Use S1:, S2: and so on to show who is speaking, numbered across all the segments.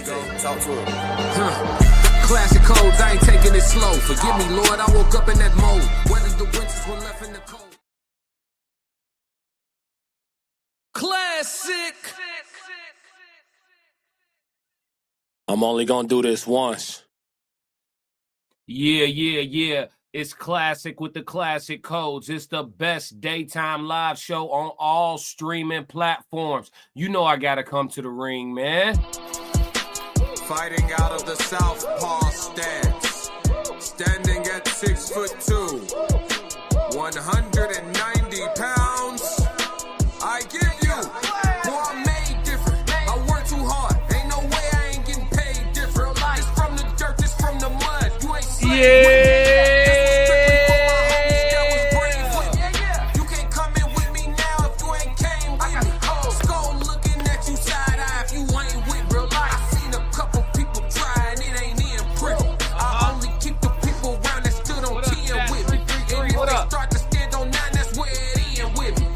S1: Talk to him.
S2: Classic codes, I ain't taking it slow. Forgive me, Lord, I woke up in that mode. Whether the winters were left in the cold. Classic.
S1: I'm only gonna do this once.
S2: Yeah. It's Classic with the classic codes. It's the best daytime live show on all streaming platforms. You know I gotta come to the ring, man.
S3: Fighting out of the southpaw stance, standing at 6'2", 190 pounds. I give you, boy, I'm made different. I work too hard. Ain't no way I ain't getting paid different. This from the dirt, this from the mud. You ain't slaying with me. You can't come in with me now if you ain't came with me. Skull looking at you side eye if you ain't with real life. I seen a couple people try and it ain't in prison. I only keep the people around that stood on 10 with me. And if they start to stand on 9, that's where it end with me.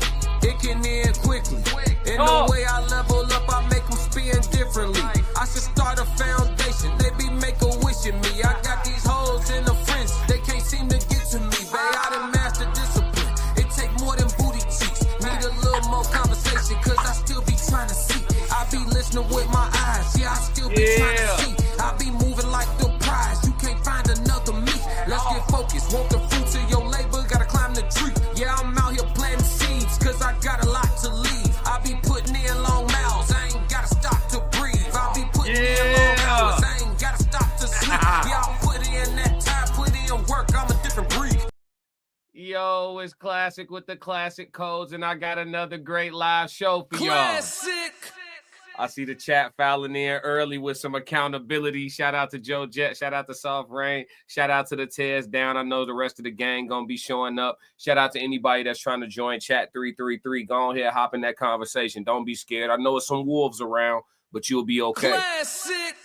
S3: It can end quickly. And the way I level up, I make them spin differently. I should start a foundation. They be make-a-wishing me. I got these hoes in the fringe. They can't seem to get to me. Babe, I done mastered discipline. It take more than booty cheeks. Need a little more conversation, cause I still be trying to see. I be listening with my eyes. Yeah, I still be trying to see. I be moving like the prize. You can't find another me. Let's get focused. Want the fruits of your labor, gotta climb the tree. Yeah, I'm out here planting seeds, cause I got a lot to leave. I be putting in long miles. I ain't gotta stop to breathe. I be putting in long hours. I ain't gotta stop to sleep. Yeah, I'll put in that time, put in work. I'm a different breed.
S2: Yo, it's Classic with the classic codes, and I got another great live show for y'all.
S3: Classic.
S2: I see the chat filing in early with some accountability. Shout out to Joe Jet. Shout out to Soft Rain. Shout out to the Tez Down. I know the rest of the gang going to be showing up. Shout out to anybody that's trying to join chat 333. Go ahead, hop in that conversation. Don't be scared. I know it's some wolves around, but you'll be okay.
S3: Classic.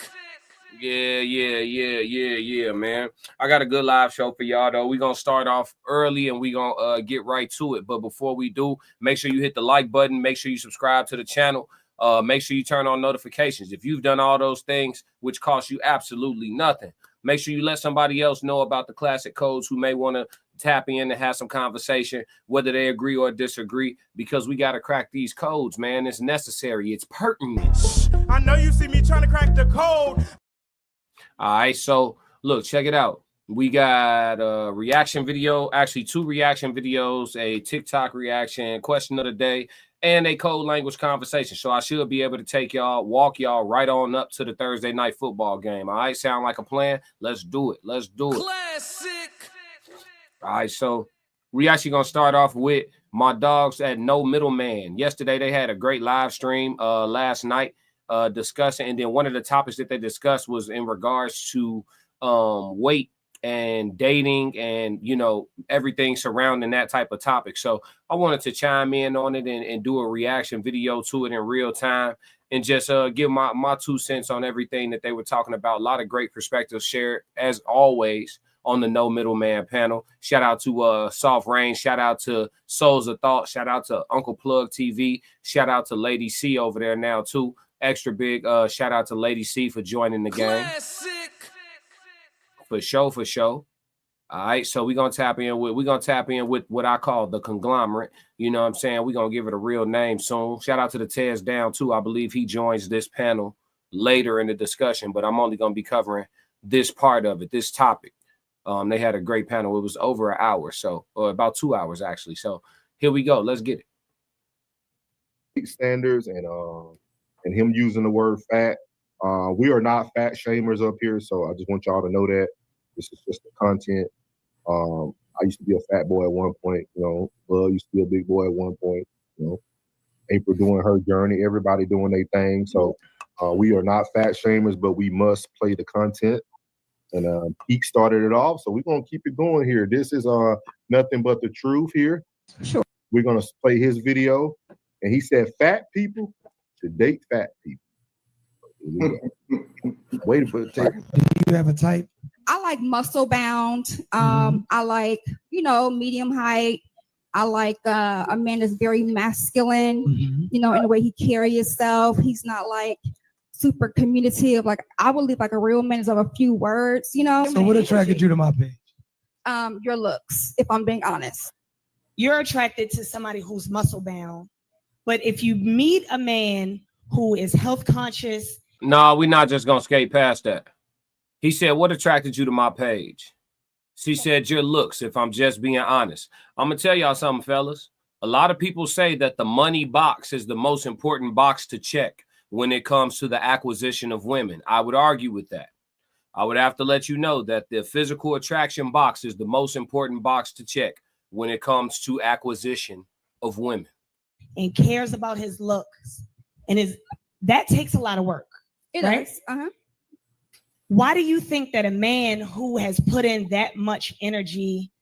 S2: Yeah, man. I got a good live show for y'all, though. We're going to start off early, and we're going to get right to it. But before we do, make sure you hit the like button. Make sure you subscribe to the channel. Make sure you turn on notifications. If you've done all those things, which cost you absolutely nothing, make sure you let somebody else know about the classic codes who may want to tap in and have some conversation, whether they agree or disagree, because we got to crack these codes, man. It's necessary. It's pertinent.
S4: I know you see me trying to crack the code.
S2: All right, so look, check it out. We got a reaction video, actually 2 reaction videos, a TikTok reaction, question of the day, and a code language conversation. So I should be able to walk y'all right on up to the Thursday night football game. All right, sound like a plan? Let's do it.
S3: Classic.
S2: All right, so we actually going to start off with my dogs at No Middleman. Yesterday, they had a great live stream last night discussing, and then one of the topics that they discussed was in regards to weight and dating and, you know, everything surrounding that type of topic. So I wanted to chime in on it and do a reaction video to it in real time and just give my 2 cents on everything that they were talking about. A lot of great perspectives shared, as always, on the No Middleman panel. Shout out to Soft Rain. Shout out to Souls of Thought. Shout out to Uncle Plug TV. Shout out to Lady C over there now, too. Extra big shout out to Lady C for joining the game.
S3: Classic.
S2: For sure. All right, so we're gonna tap in with what I call the conglomerate. You know what I'm saying? We're gonna give it a real name soon. Shout out to the Tez Down too. I believe he joins this panel later in the discussion, but I'm only gonna be covering this part of it, this topic. They had a great panel. It was over an hour, or about 2 hours actually. So here we go. Let's get it.
S5: Standards and him using the word fat. We are not fat shamers up here, so I just want y'all to know that this is just the content. I used to be a fat boy at one point, you know. Bud used to be a big boy at one point, you know. April doing her journey, everybody doing their thing. So we are not fat shamers, but we must play the content. And Peak started it off, so we're gonna keep it going here. This is nothing but the truth here.
S6: Sure.
S5: We're gonna play his video, and he said fat people should date fat people. Wait for it.
S6: Do you have a type? I like muscle bound. I like, medium height. I like a man that's very masculine, in the way he carries himself. He's not like super communicative. Like I believe like a real man is of a few words, you know.
S7: So what attracted you to my page?
S6: Your looks, if I'm being honest.
S8: You're attracted to somebody who's muscle bound. But if you meet a man who is health conscious.
S2: No, we're not just gonna skate past that. He said, what attracted you to my page? She said, your looks, if I'm just being honest. I'm gonna tell y'all something, fellas. A lot of people say that the money box is the most important box to check when it comes to the acquisition of women. I would argue with that. I would have to let you know that the physical attraction box is the most important box to check when it comes to acquisition of women.
S8: And cares about his looks. And that takes a lot of work.
S6: It
S8: right?
S6: does.
S8: Why do you think that a man who has put in that much energy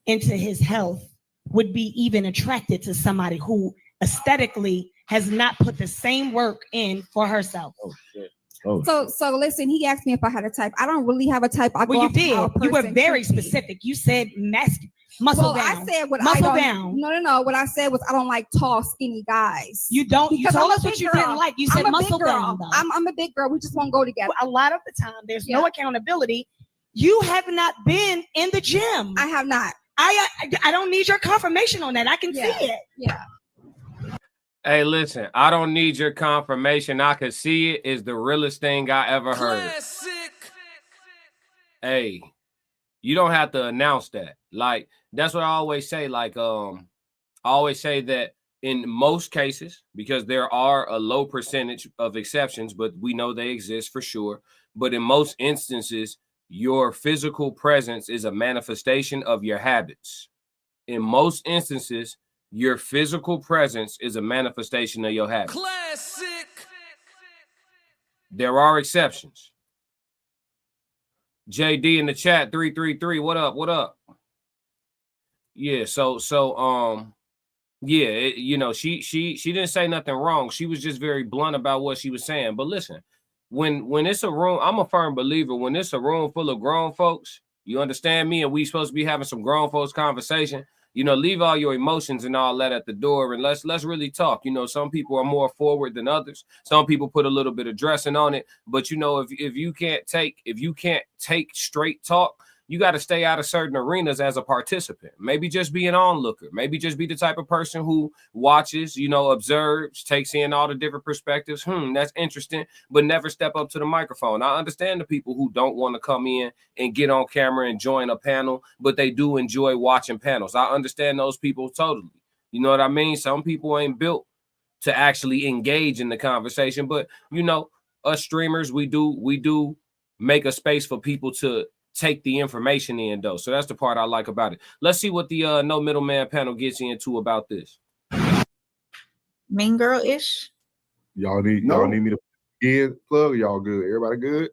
S8: into his health would be even attracted to somebody who aesthetically has not put the same work in for herself?
S5: Oh shit. Oh.
S6: So listen, he asked me if I had a type. I don't really have a type.
S8: Well, you did. You were very specific. You said muscle bound.
S6: I said what
S8: muscle
S6: I don't,
S8: bound.
S6: No. What I said was I don't like tall, skinny guys.
S8: You don't. You told us what you didn't like. You said muscle bound.
S6: I'm a big girl. We just won't go together.
S8: A lot of the time, there's no accountability. You have not been in the gym.
S6: I have not.
S8: I don't need your confirmation on that. I can see it.
S6: Yeah.
S2: Hey, listen, I don't need your confirmation. I can see it is the realest thing I ever heard.
S3: Classic.
S2: Hey, you don't have to announce that. Like, that's what I always say. Like, I always say that in most cases, because there are a low percentage of exceptions, but we know they exist for sure. But in most instances, your physical presence is a manifestation of your habits. In most instances, your physical presence is a manifestation of your habits.
S3: Classic.
S2: There are exceptions. JD in the chat 333. What up? What up? Yeah. So yeah. She didn't say nothing wrong. She was just very blunt about what she was saying. But listen, when it's a room, I'm a firm believer. When it's a room full of grown folks, you understand me, and we supposed to be having some grown folks conversation. Leave all your emotions and all that at the door, and let's really talk. Some people are more forward than others. Some people put a little bit of dressing on it, but if you can't take straight talk, you got to stay out of certain arenas as a participant. Maybe just be an onlooker. Maybe just be the type of person who watches, observes, takes in all the different perspectives. That's interesting, but never step up to the microphone. I understand the people who don't want to come in and get on camera and join a panel, but they do enjoy watching panels. I understand those people totally. You know what I mean? Some people ain't built to actually engage in the conversation, but us streamers, we do make a space for people to take the information in, though. So that's the part I like about it. Let's see what the no middleman panel gets into about this.
S9: Mean girl-ish.
S5: Y'all need me to plug? Y'all good? Everybody good?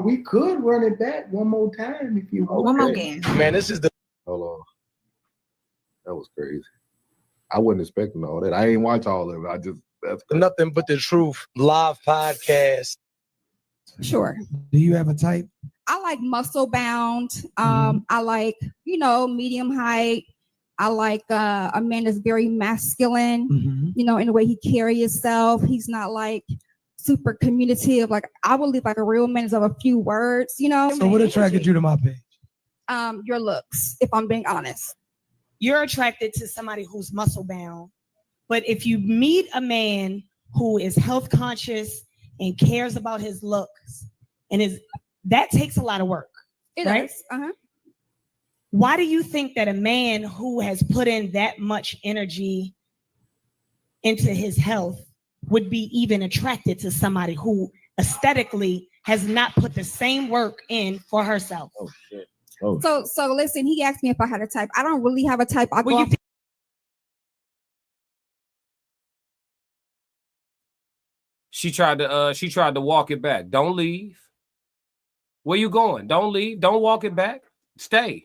S10: We could run it back one more time if you want.
S9: One more game.
S7: Man, this is the
S5: Hold on. That was crazy. I wasn't expecting all that. I ain't watch all of it. That's crazy.
S7: Nothing But the Truth live podcast.
S6: Sure.
S7: Do you have a type?
S6: I like muscle bound. I like, medium height. I like a man that's very masculine, in the way he carries himself. He's not like super communicative. Like I believe like a real man is of a few words,
S7: So what attracted you to my page?
S6: Your looks, if I'm being honest.
S8: You're attracted to somebody who's muscle bound. But if you meet a man who is health conscious and cares about his looks, and that takes a lot of work.
S6: It
S8: right?
S6: does.
S8: Why do you think that a man who has put in that much energy into his health would be even attracted to somebody who aesthetically has not put the same work in for herself?
S5: Oh shit. Oh.
S6: So listen, he asked me if I had a type. I don't really have a type.
S2: She tried to walk it back. Don't leave. Where you going? Don't leave. Don't walk it back. Stay.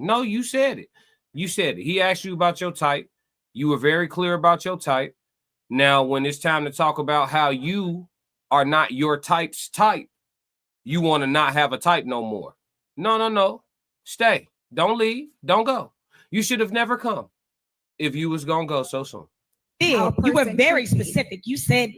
S2: No, you said it. He asked you about your type. You were very clear about your type. Now, when it's time to talk about how you are not your type's type, you want to not have a type no more. No. Stay. Don't leave. Don't go. You should have never come if you was going to go so soon.
S8: You were very specific. You said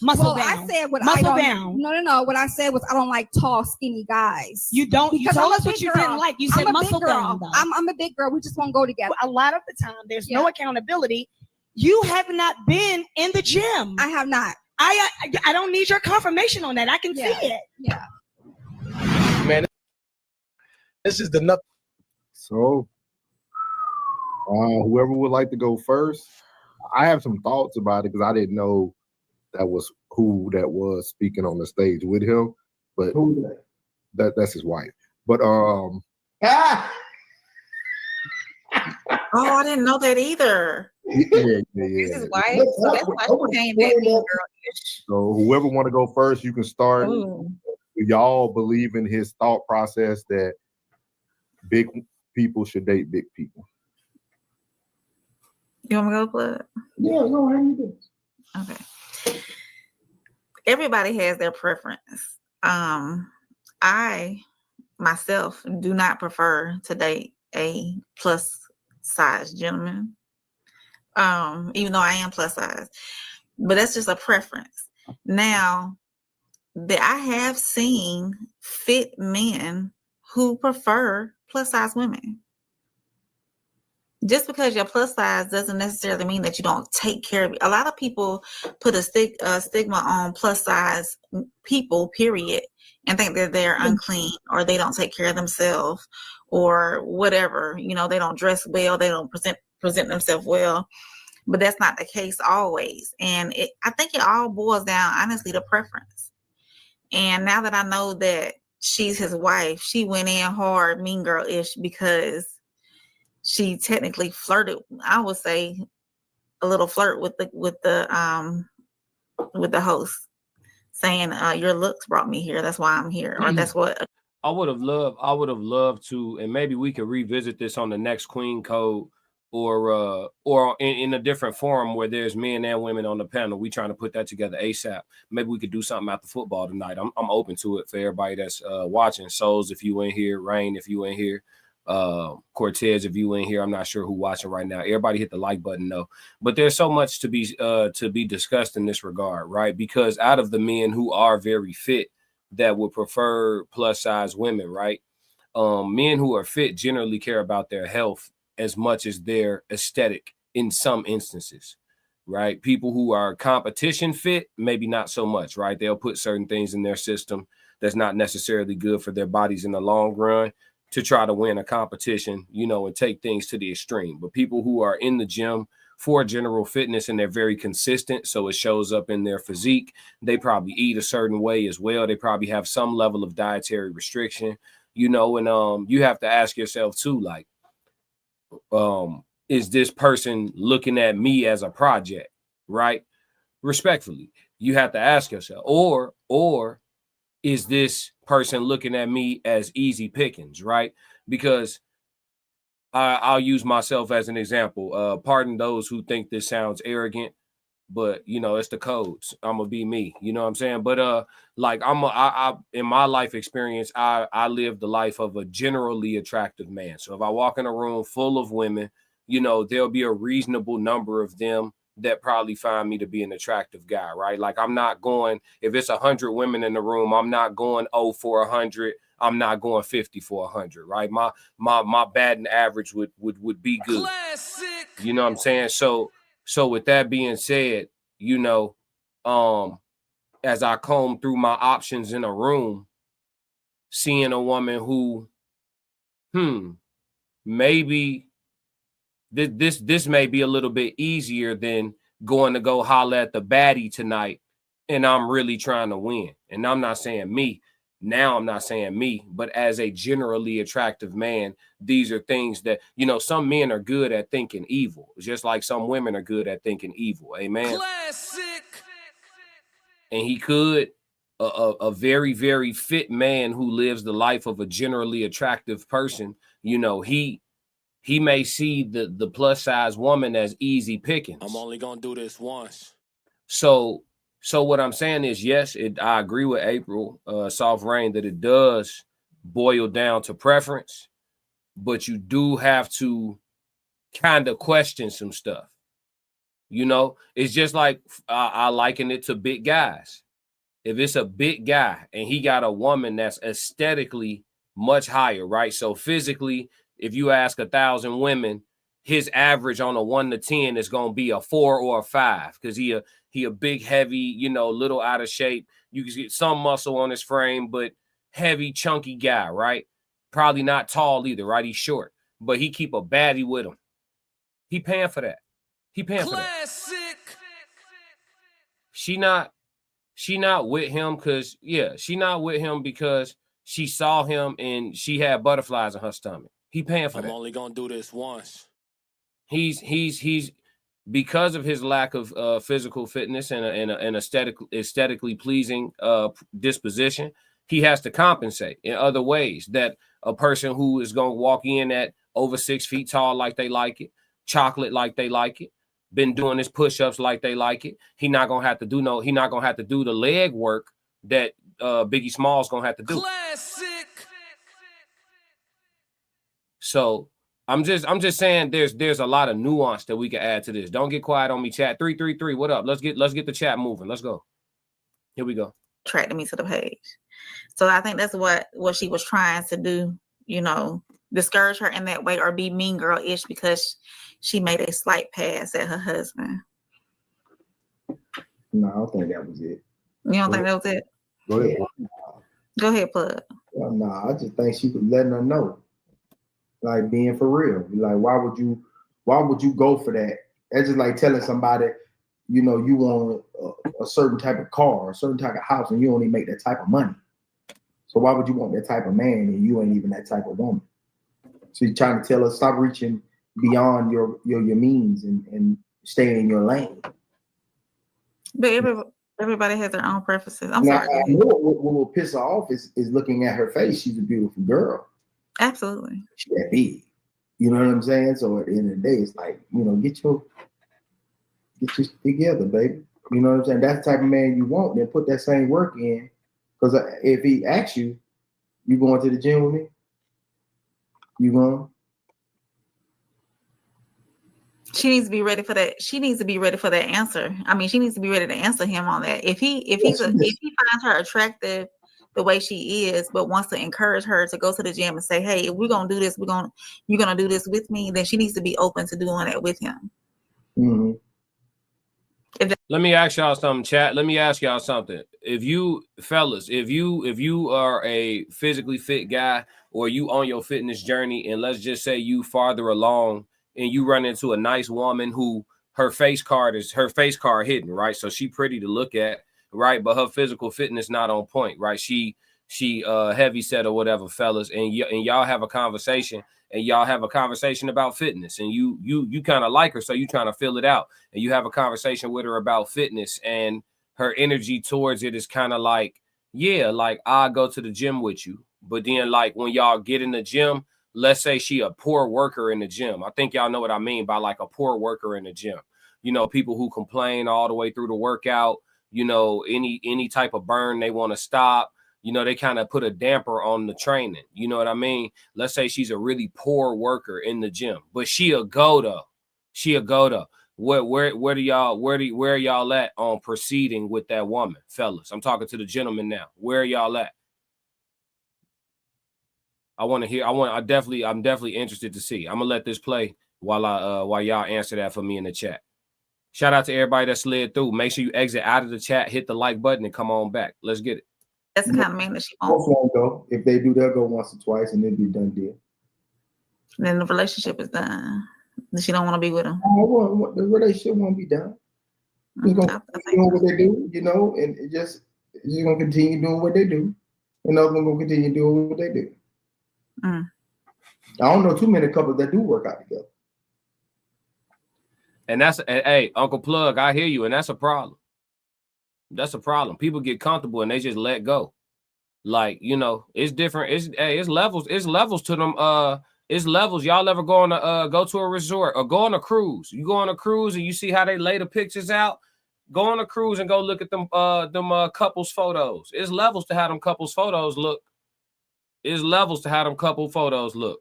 S8: Muscle
S6: Well,
S8: bound.
S6: I said what
S8: Muscle
S6: I don't.
S8: bound.
S6: No. What I said was I don't like tall, skinny guys.
S8: You don't. You
S6: Because
S8: told
S6: I'm a
S8: us what
S6: big
S8: you
S6: girl.
S8: didn't like. You said
S6: I'm a
S8: muscle
S6: big girl.
S8: bound. Though.
S6: I'm a big girl. We just won't go together.
S8: A lot of the time, there's no accountability. You have not been in the gym.
S6: I have not.
S8: I don't need your confirmation on that. I can see it.
S6: Yeah.
S7: Man, this is the nothing.
S5: So, whoever would like to go first, I have some thoughts about it because I didn't know that was who that was speaking on the stage with him, but that's his wife. But
S9: Oh, I didn't know that either.
S5: yeah.
S9: His wife. So that's why she came at me, girl-ish.
S5: So whoever want to go first, you can start.
S9: Ooh.
S5: Y'all believe in his thought process that big people should date big people.
S9: You want me to go, Blood?
S10: Yeah, go ahead and do it.
S9: Okay. Everybody has their preference. I myself do not prefer to date a plus size gentleman. Even though I am plus size. But that's just a preference. Now, I have seen fit men who prefer plus size women. Just because you're plus size doesn't necessarily mean that you don't take care of it. A lot of people put a stigma on plus size people, period, and think that they're unclean or they don't take care of themselves or whatever. You know, they don't dress well, they don't present themselves well. But that's not the case always. And I think it all boils down, honestly, to preference. And now that I know that she's his wife, she went in hard, mean girl-ish, because she technically flirted, I would say, a little flirt with the host, saying, your looks brought me here. That's why I'm here. Or that's what.
S2: I would have loved to, and maybe we could revisit this on the next Queen Code or in a different forum where there's men and women on the panel. We trying to put that together ASAP. Maybe we could do something after football tonight. I'm open to it for everybody that's watching. Souls, if you in here, Rain, if you in here, Cortez, if you in here. I'm not sure who watching right now. Everybody hit the like button though. But there's so much to be discussed in this regard, right? Because out of the men who are very fit that would prefer plus size women, right? Men who are fit generally care about their health as much as their aesthetic in some instances, right? People who are competition fit, maybe not so much, right? They'll put certain things in their system that's not necessarily good for their bodies in the long run to try to win a competition, you know, and take things to the extreme. But people who are in the gym for general fitness and they're very consistent, so it shows up in their physique, they probably eat a certain way as well. They probably have some level of dietary restriction, you know, and you have to ask yourself too, like, is this person looking at me as a project, right? Respectfully, you have to ask yourself, or is this person looking at me as easy pickings, right? Because I'll use myself as an example. Pardon those who think this sounds arrogant, but you know, it's the codes. I'm gonna be me, you know what I'm saying? But like I in my life experience, I live the life of a generally attractive man. So if I walk in a room full of women, you know, there'll be a reasonable number of them that probably find me to be an attractive guy, right? Like I'm not going, if it's 100 women in the room, I'm not going 0 for 100. I'm not going 50 for 100, right? My batting average would be good. Classic. You know what I'm saying? So with that being said, you know, as I comb through my options in a room, seeing a woman who, maybe this may be a little bit easier than going to go holler at the baddie tonight, and I'm really trying to win. And I'm not saying me. Now I'm not saying me, but as a generally attractive man, these are things that, you know, some men are good at thinking evil, just like some women are good at thinking evil. Amen. Classic. And he could, a very, very fit man who lives the life of a generally attractive person, you know, he may see the plus size woman as easy pickings.
S1: I'm only gonna do this once.
S2: So what I'm saying is, yes, I agree with April, Soft Rain, that it does boil down to preference, but you do have to kind of question some stuff. You know, it's just like I liken it to big guys. If it's a big guy and he got a woman that's aesthetically much higher, right? So physically, if you ask 1,000 women, his average on a 1 to 10 is going to be a 4 or a 5 because he a big, heavy, you know, little out of shape. You can get some muscle on his frame, but heavy, chunky guy, right? Probably not tall either, right? He's short, but he keep a baddie with him. He paying for that. He paying for that. She not with him because she not with him because she saw him and she had butterflies in her stomach. He paying for that.
S1: I'm only gonna do this once.
S2: He's because of his lack of physical fitness and an aesthetically pleasing disposition. He has to compensate in other ways that a person who is going to walk in at over 6 feet tall like they like it, chocolate like they like it, been doing his push-ups like they like it. He not gonna have to do the leg work that Biggie Smalls gonna have to do.
S3: Classic.
S2: So I'm just saying there's a lot of nuance that we can add to this. Don't get quiet on me, chat. 333. What up? Let's get the chat moving. Let's go. Here we go.
S9: Attracted me to the page. So I think that's what she was trying to do, you know, discourage her in that way or be mean girl-ish because she made a slight pass at her husband.
S10: No, I don't think that was it.
S9: You don't think that was it?
S5: Go ahead.
S9: Go ahead, Plug.
S10: Well, no, I just think she was letting her know. Like being for real. Like, why would you go for that? That's just like telling somebody, you know, you want a certain type of car, a certain type of house, and you only make that type of money. So why would you want that type of man and you ain't even that type of woman? So you're trying to tell us stop reaching beyond your means and stay in your lane.
S9: But everybody has their own preferences. I'm
S10: now,
S9: sorry.
S10: What will piss her off is looking at her face. She's a beautiful girl.
S9: Absolutely.
S10: She's that big. You know what I'm saying? So at the end of the day, it's like, you know, get your together, baby. You know what I'm saying? That's the type of man you want. Then put that same work in. Because if he asks you, you going to the gym with me? You going?
S9: She needs to be ready for that. She needs to be ready for that answer. I mean, she needs to be ready to answer him on that. If he finds her attractive the way she is, but wants to encourage her to go to the gym and say, "Hey, if we're gonna do this, you're gonna do this with me," then she needs to be open to doing that with him.
S10: Mm-hmm.
S2: Let me ask y'all something, chat. Let me ask y'all something. If you fellas, if you are a physically fit guy or you on your fitness journey, and let's just say you farther along and you run into a nice woman who her face card hidden, right? So she pretty to look at, right? But her physical fitness not on point, right? She heavy set or whatever, fellas, and y'all have a conversation. And y'all have a conversation about fitness, and you kind of like her, so you trying to fill it out, and you have a conversation with her about fitness, and her energy towards it is kind of like, yeah, like I'll go to the gym with you. But then like when y'all get in the gym, let's say she a poor worker in the gym. I think y'all know what I mean by like a poor worker in the gym. You know, people who complain all the way through the workout, you know, any type of burn they want to stop. You know, they kind of put a damper on the training. You know what I mean? Let's say she's a really poor worker in the gym, but she a go though. Where are y'all at on proceeding with that woman, fellas? I'm talking to the gentleman now. Where are y'all at? I'm definitely interested to see. I'm gonna let this play while y'all answer that for me in the chat. Shout out to everybody that slid through. Make sure you exit out of the chat, hit the like button, and come on back. Let's get it.
S9: That's the kind of man that she
S10: Most
S9: wants.
S10: won't go. If they do, they'll go once or twice, and it'll be a done deal.
S9: And then the relationship is done. She don't want to be with him.
S10: The relationship won't be done. They're gonna continue doing what they do, you know, and just gonna continue doing what they do, and others gonna continue doing what they do. I don't know too many couples that do work out together.
S2: And hey, Uncle Plug, I hear you, and that's a problem. That's a problem. People get comfortable and they just let go. Like, you know, it's different. It's levels. It's levels to them. It's levels. Y'all ever go to a resort or go on a cruise? You go on a cruise and you see how they lay the pictures out. Go on a cruise and go look at them couples photos. It's levels to how them couples photos look.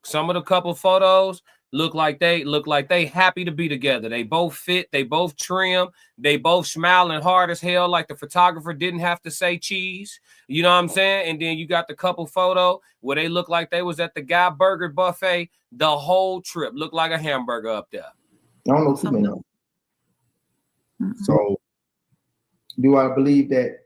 S2: Some of the couple photos, look like they happy to be together. They both fit, they both trim, they both smiling hard as hell, like the photographer didn't have to say cheese. You know what I'm saying? And then you got the couple photo where they look like they was at the Guy Burger buffet the whole trip. Looked like a hamburger up there.
S10: I don't know too many of them. So do I believe that?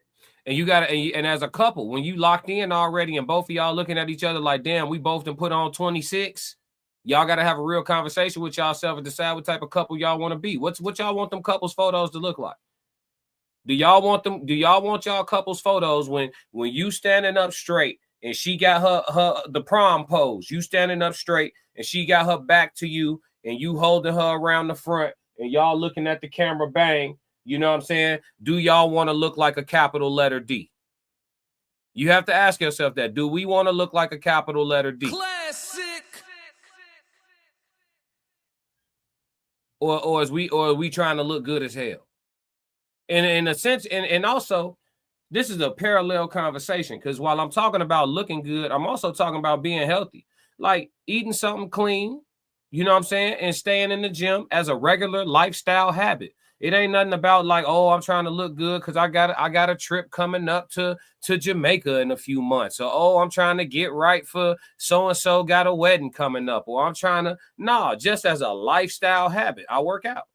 S2: And you got to, and as a couple, when you locked in already and both of y'all looking at each other like, damn, we both done put on 26, y'all got to have a real conversation with y'allself and decide what type of couple y'all want to be. What y'all want them couples photos to look like? Do y'all want y'all couples photos when you standing up straight and she got the prom pose, you standing up straight and she got her back to you and you holding her around the front and y'all looking at the camera, bang. You know what I'm saying? Do y'all want to look like a capital letter D? You have to ask yourself that. Do we want to look like a capital letter D?
S3: Classic.
S2: Or are we trying to look good as hell? And in a sense, and also, this is a parallel conversation because while I'm talking about looking good, I'm also talking about being healthy, like eating something clean, you know what I'm saying, and staying in the gym as a regular lifestyle habit. It ain't nothing about like, oh, I'm trying to look good because I got a trip coming up to Jamaica in a few months. Or, oh, I'm trying to get right for so-and-so got a wedding coming up. Or I'm trying to, just as a lifestyle habit. I work out.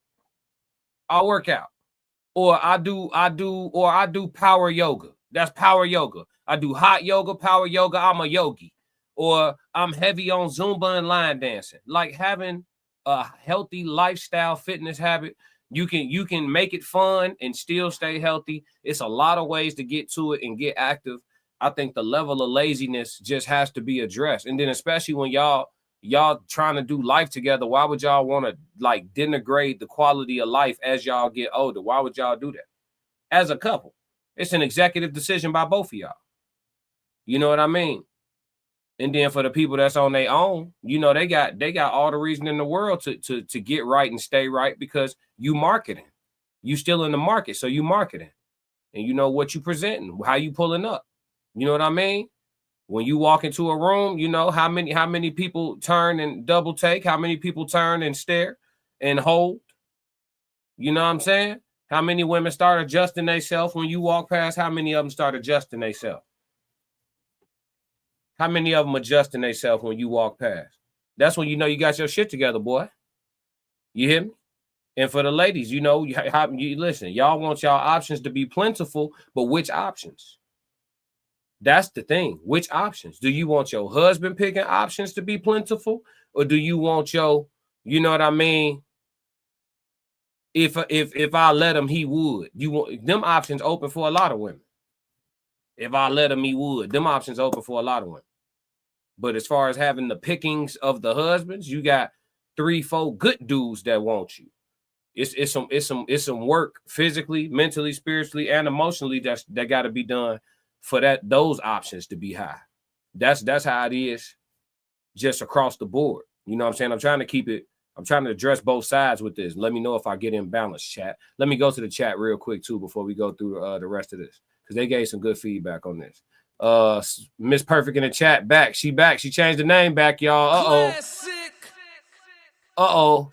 S2: Or I do power yoga. That's power yoga. I do hot yoga, power yoga. I'm a yogi. Or I'm heavy on Zumba and line dancing. Like having a healthy lifestyle fitness habit. You can make it fun and still stay healthy. It's a lot of ways to get to it and get active. I think the level of laziness just has to be addressed. And then especially when y'all trying to do life together, why would y'all want to like denigrate the quality of life as y'all get older? Why would y'all do that? As a couple, it's an executive decision by both of y'all. You know what I mean? And then for the people that's on their own, you know, they got all the reason in the world to get right and stay right because you marketing. You still in the market, so you marketing. And you know what you presenting, how you pulling up. You know what I mean? When you walk into a room, you know how many people turn and double take, how many people turn and stare and hold. You know what I'm saying? How many women start adjusting themselves when you walk past? How many of them start adjusting themselves? How many of them adjusting themselves when you walk past? That's when you know you got your shit together, boy. You hear me? And for the ladies, you know, you listen, y'all want y'all options to be plentiful, but which options? That's the thing. Which options? Do you want your husband picking options to be plentiful? Or do you want your, you know what I mean? If I let him, he would. You want them options open for a lot of women. If I let him, he would. Them options open for a lot of women. But as far as having the pickings of the husbands, you got 3-4 good dudes that want you. It's some work physically, mentally, spiritually, and emotionally that got to be done for those options to be high. That's how it is just across the board. You know what I'm saying? I'm trying to address both sides with this. Let me know if I get in balance, chat. Let me go to the chat real quick too before we go through the rest of this because they gave some good feedback on this. Miss Perfect in the chat back. She changed the name back, y'all.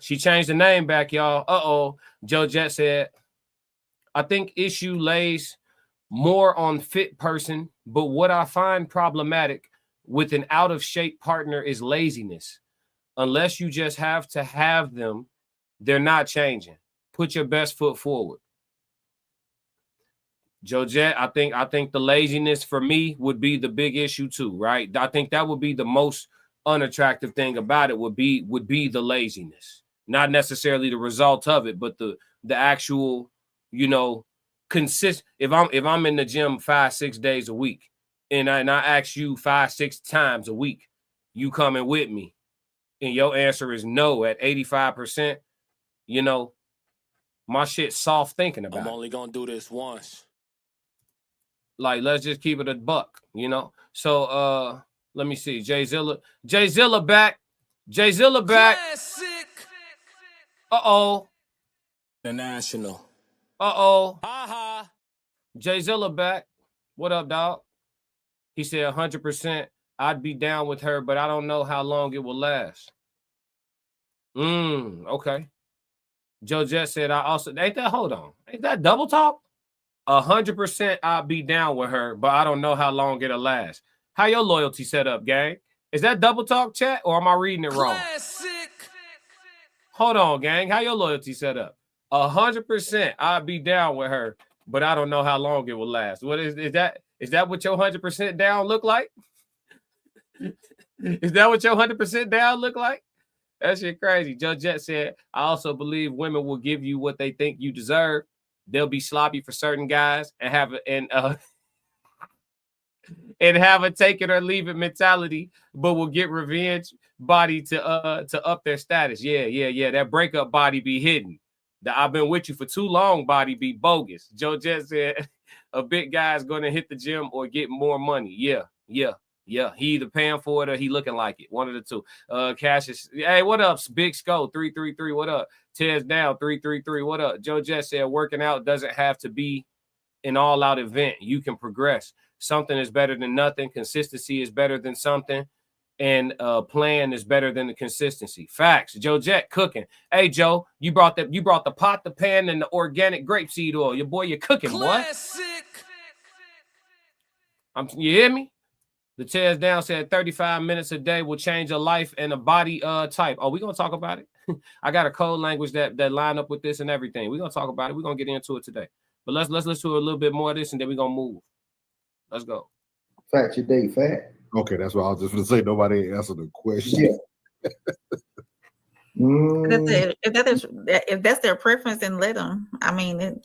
S2: She changed the name back, y'all. Joe Jet said, I think issue lays more on fit person, but what I find problematic with an out of shape partner is laziness. Unless you just have to have them, they're not changing. Put your best foot forward. Joe Jet, I think the laziness for me would be the big issue too, right? I think that would be the most unattractive thing about it would be the laziness. Not necessarily the result of it, but the actual, you know, if I'm in the gym 5-6 days a week and I ask you 5-6 times a week, you coming with me and your answer is no at 85%, you know, my shit's soft thinking about
S1: I'm only gonna do this once.
S2: Like, let's just keep it a buck, you know? So, let me see. Jay Zilla back.
S3: Classic.
S2: Uh-oh.
S1: International.
S2: Uh-oh.
S1: Ha.
S2: Jay Zilla back. What up, dog? He said 100%. I'd be down with her, but I don't know how long it will last. Okay. Joe Jet said, I also ain't that double talk? 100% I'll be down with her, but I don't know how long it'll last. How your loyalty set up, gang? Is that double talk, chat, or am I reading it wrong?
S3: Classic.
S2: Hold on, gang. How your loyalty set up? 100% I'll be down with her, but I don't know how long it will last. What is that? Is that what your 100% down look like? Is that what your 100% down look like? That shit crazy. Judge Jet said, I also believe women will give you what they think you deserve. They'll be sloppy for certain guys and have a take it or leave it mentality, but will get revenge body to up their status. Yeah. That breakup body be hidden. The I've been with you for too long body be bogus. Joe Jet said a big guy is going to hit the gym or get more money. Yeah. He either paying for it or he looking like it. One of the two. Cassius, hey, what up? Big Skull 333. What up? Tez down 333. What up? Joe Jet said working out doesn't have to be an all-out event. You can progress. Something is better than nothing. Consistency is better than something. And plan is better than the consistency. Facts. Joe Jet cooking. Hey Joe, you brought the pot, the pan, and the organic grapeseed oil. Your boy, you're cooking,
S3: Classic.
S2: boy. You hear me? The Tez down said 35 minutes a day will change a life and a body type. Oh, we're gonna talk about it. I got a code language that line up with this and everything. We're gonna talk about it. We're gonna get into it today. But let's listen to a little bit more of this and then we're gonna move. Let's go.
S10: Fat your day, fat.
S5: Okay, that's what I was just gonna say. Nobody answered the question.
S10: Yeah.
S9: If that's their preference, then let them. I mean, that's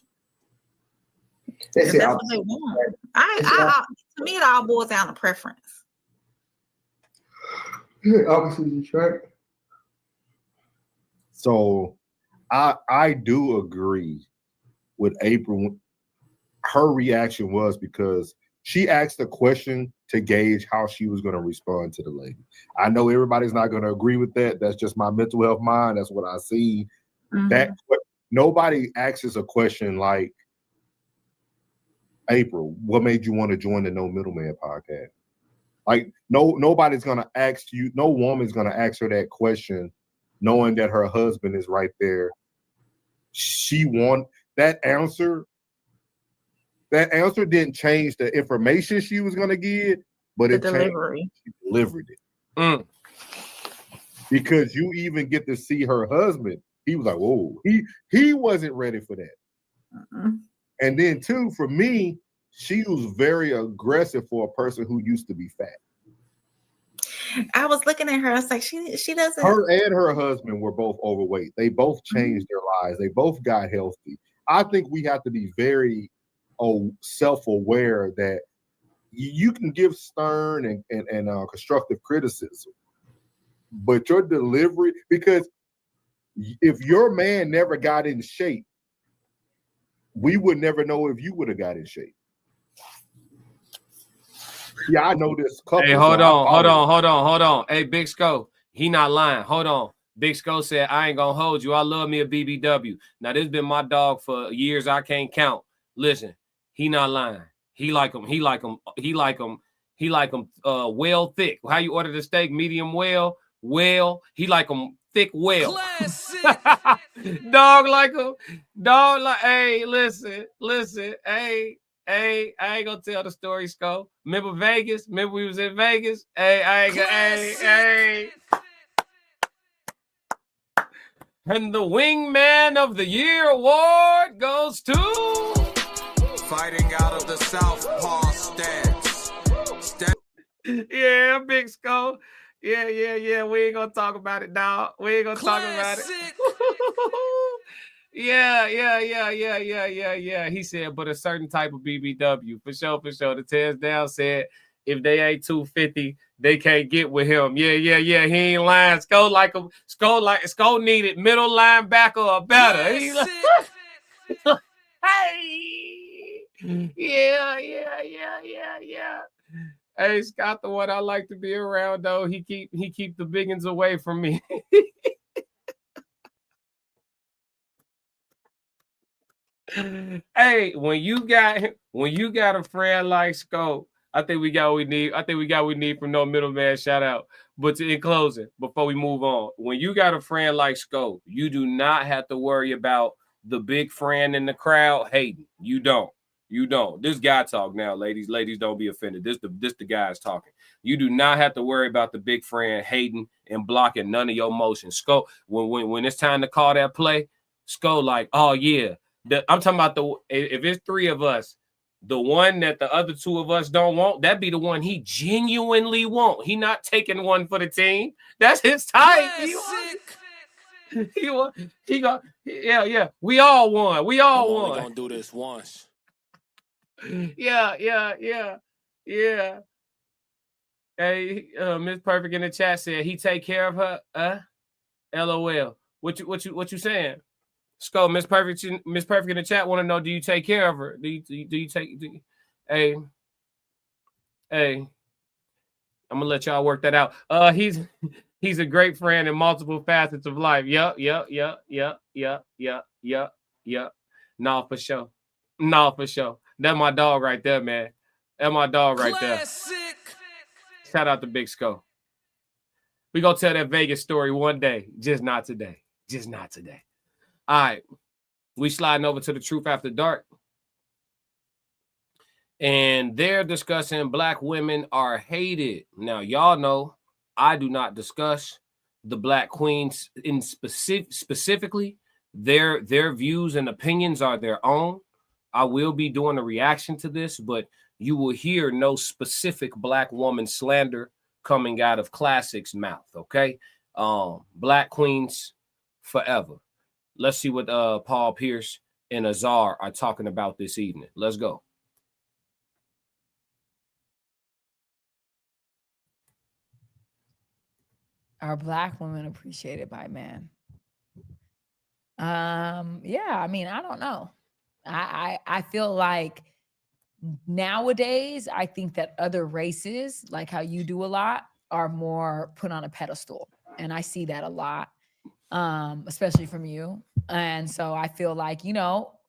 S9: what they want. To me, it all boils down to preference.
S10: Obviously, right.
S5: So I do agree with April. Her reaction was because she asked a question to gauge how she was going to respond to the lady. I know everybody's not going to agree with that. That's just my mental health mind. That's what I see. Mm-hmm. That nobody asks a question like, April, what made you want to join the No Middleman podcast? Like, nobody's going to ask you, no woman's going to ask her that question knowing that her husband is right there. She want that answer. That answer didn't change the information she was going to give, but it changed. She delivered it. Because you even get to see her husband. He was like, whoa, he wasn't ready for that. And then too, for me, she was very aggressive for a person who used to be fat.
S9: I was looking at her. I was like, she doesn't.
S5: Her and her husband were both overweight. They both changed their lives. They both got healthy. I think we have to be very self-aware that you can give stern and constructive criticism, but your delivery, because if your man never got in shape, we would never know if you would have got in shape. Yeah, I know this couple.
S2: Hey, hold on. Hey, Big Sco, he not lying. Hold on. Big Sco said, I ain't gonna hold you. I love me a BBW. Now, this been my dog for years. I can't count. Listen, he not lying. He like him well thick. How you order the steak? Medium well. He like him thick well. Dog like him. Dog like, hey, listen. Hey, I ain't gonna tell the story, Sco. Remember Vegas? Remember we was in Vegas? Hey. And the Wingman of the Year award goes to
S3: Fighting out of the Southpaw stance.
S2: Yeah, Big Skull. Yeah. We ain't gonna talk about it, dog. We ain't gonna talk about it. Yeah. He said, but a certain type of BBW. For sure. The Tez down said, if they ain't 250, they can't get with him. Yeah. He ain't lying. Skull needed middle linebacker or better. Hey. Yeah. Hey, Scott, the one I like to be around, though, he keep the biggins away from me. Hey, when you got a friend like Scope, I think we got what we need. I think we got what we need from No Middleman. Shout out. But in closing, before we move on, when you got a friend like Scope, you do not have to worry about the big friend in the crowd hating. You don't. You don't. This guy talk now, ladies. Ladies, don't be offended. This the guys talking. You do not have to worry about the big friend hating and blocking none of your motions. Scope, when it's time to call that play, Scope like, oh yeah. I'm talking about if it's three of us, the one that the other two of us don't want, that'd be the one he genuinely want. He not taking one for the team. That's his type. Yeah. We all won. We all
S1: I'm
S2: won.
S1: only gonna do this once.
S2: Yeah. Hey, Miss Perfect in the chat said he take care of her. LOL. What you saying? Sco, Miss Perfect in the chat want to know, do you take care of her? Hey, I'm gonna let y'all work that out. He's a great friend in multiple facets of life. Yup. Nah, for sure. That's my dog right there, man. That's my dog right there. Shout out to Big Sco. We gonna tell that Vegas story one day, just not today. All right, we sliding over to the Truth After Dark, and they're discussing Black women are hated. Now, y'all know I do not discuss the Black queens in specifically. Their views and opinions are their own. I will be doing a reaction to this, but you will hear no specific Black woman slander coming out of Classic's mouth. Okay, Black queens forever. Let's see what Paul Pierce and Azar are talking about this evening. Let's go.
S11: Are Black women appreciated by men? Yeah, I mean, I don't know. I feel like nowadays, I think that other races, like how you do a lot, are more put on a pedestal. And I see that a lot, especially from you. And so I feel like,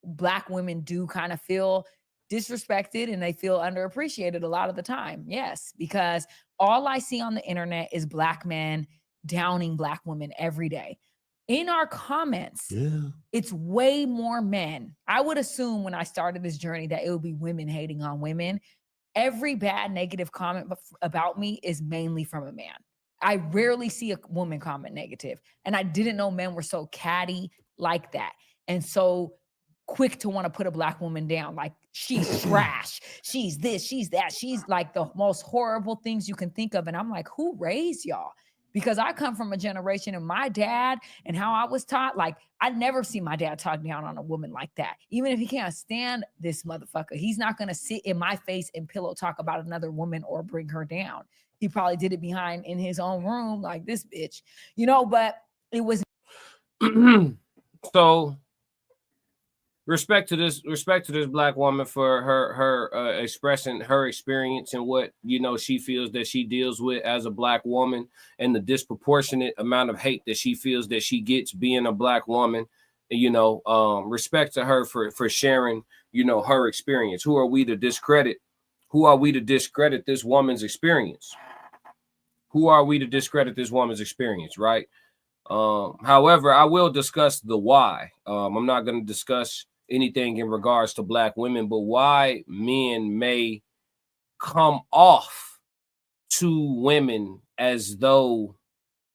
S11: Black women do kind of feel disrespected and they feel underappreciated a lot of the time. Yes, because all I see on the internet is Black men downing Black women every day. In our comments, it's way more men. I would assume when I started this journey that it would be women hating on women. Every bad negative comment about me is mainly from a man. I rarely see a woman comment negative. And I didn't know men were so catty like that. And so quick to want to put a Black woman down. Like, she's trash. She's this, she's that. She's like the most horrible things you can think of. And I'm like, who raised y'all? Because I come from a generation of my dad and how I was taught. Like, I never see my dad talk down on a woman like that. Even if he can't stand this motherfucker, he's not going to sit in my face and pillow talk about another woman or bring her down. He probably did it in his own room, like this bitch, but it was.
S2: So respect to this Black woman for her expressing her experience and what she feels that she deals with as a Black woman, and the disproportionate amount of hate that she feels that she gets being a Black woman. Respect to her for sharing her experience. Who are we to discredit this woman's experience? Right? However, I will discuss the why. I'm not going to discuss anything in regards to Black women, but why men may come off to women as though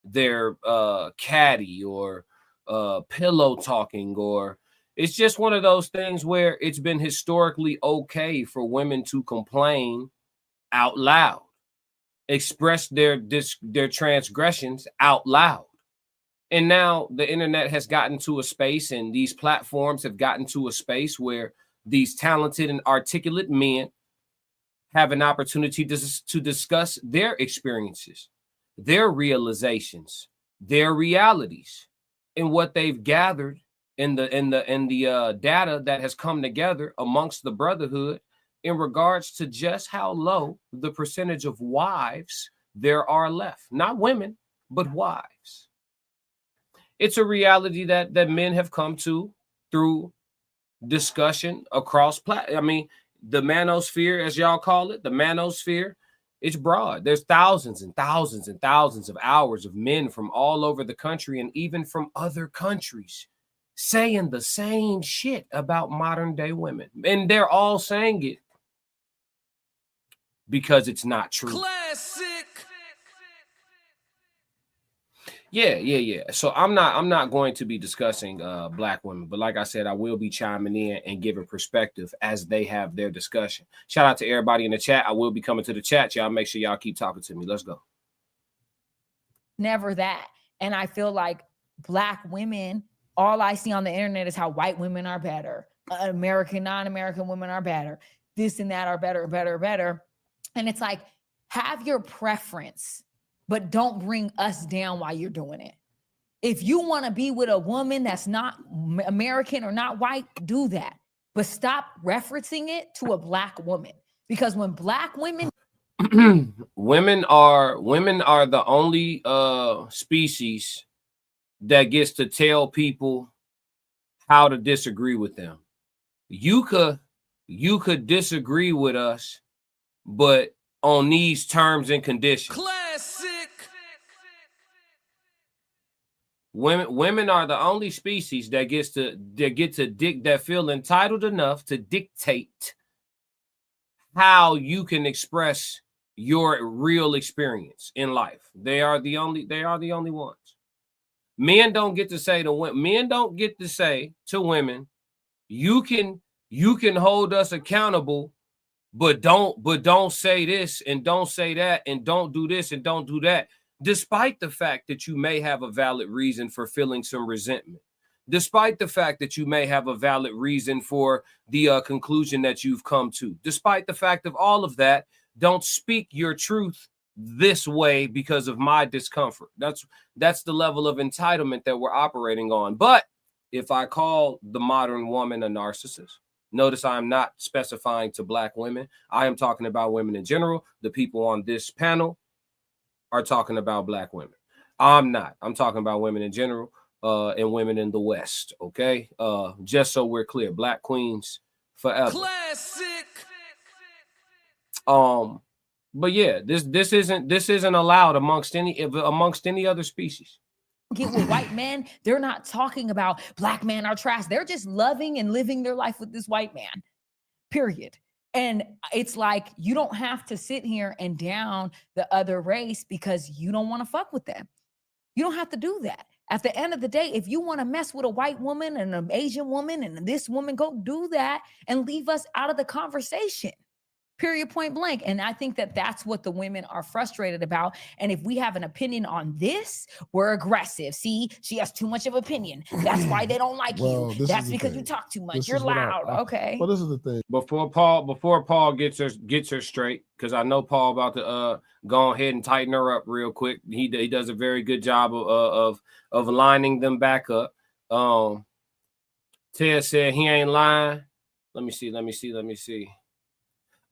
S2: they're catty or pillow talking, or it's just one of those things where it's been historically okay for women to complain out loud, express their transgressions out loud. And now the internet has gotten to a space, and these platforms have gotten to a space where these talented and articulate men have an opportunity to discuss their experiences, their realizations, their realities, and what they've gathered in the data that has come together amongst the brotherhood in regards to just how low the percentage of wives there are left. Not women, but wives. It's a reality that men have come to through discussion across the manosphere, as y'all call it, the manosphere, it's broad. There's thousands and thousands and thousands of hours of men from all over the country and even from other countries saying the same shit about modern day women. And they're all saying it because it's not true.
S3: Classic.
S2: Yeah. So I'm not going to be discussing black women, but like I said, I will be chiming in and giving perspective as they have their discussion. Shout out to everybody in the chat. I will be coming to the chat. Y'all make sure y'all keep talking to me. Let's go.
S11: Never that. And I feel like black women, all I see on the internet is how white women are better. American, non-American women are better. This and that are better. And it's like, have your preference, but don't bring us down while you're doing it. If you want to be with a woman that's not American or not white, do that. But stop referencing it to a black woman. Because when black women
S2: women are the only species that gets to tell people how to disagree with them. You could disagree with us, but on these terms and conditions.
S3: Classic.
S2: Women are the only species that that feel entitled enough to dictate how you can express your real experience in life. They are the only ones. Men don't get to say to women, you can hold us accountable, but don't say this and don't say that and don't do this and don't do that, despite the fact that you may have a valid reason for feeling some resentment, despite the fact that you may have a valid reason for the conclusion that you've come to, despite the fact of all of that. Don't speak your truth this way because of my discomfort. That's the level of entitlement that we're operating on. But if I call the modern woman a narcissist, notice I'm not specifying to black women. I am talking about women in general. The people on this panel are talking about black women. I'm not. I'm talking about women in general and women in the West. Okay. Just so we're clear, black queens forever.
S3: Classic.
S2: But yeah, this isn't allowed amongst any other species.
S11: Get with white men, they're not talking about black men are trash. They're just loving and living their life with this white man, period. And it's like, you don't have to sit here and down the other race because you don't want to fuck with them. You don't have to do that. At the end of the day, if you want to mess with a white woman and an Asian woman and this woman, go do that and leave us out of the conversation. Period, point blank. And I think that that's what the women are frustrated about. And if we have an opinion on this, we're aggressive. See, she has too much of opinion. That's why they don't like you. That's because you talk too much. You're loud. Okay.
S12: Well, this is the thing.
S2: Before Paul gets her straight, because I know Paul about to go ahead and tighten her up real quick. He does a very good job of lining them back up. Ted said he ain't lying. Let me see.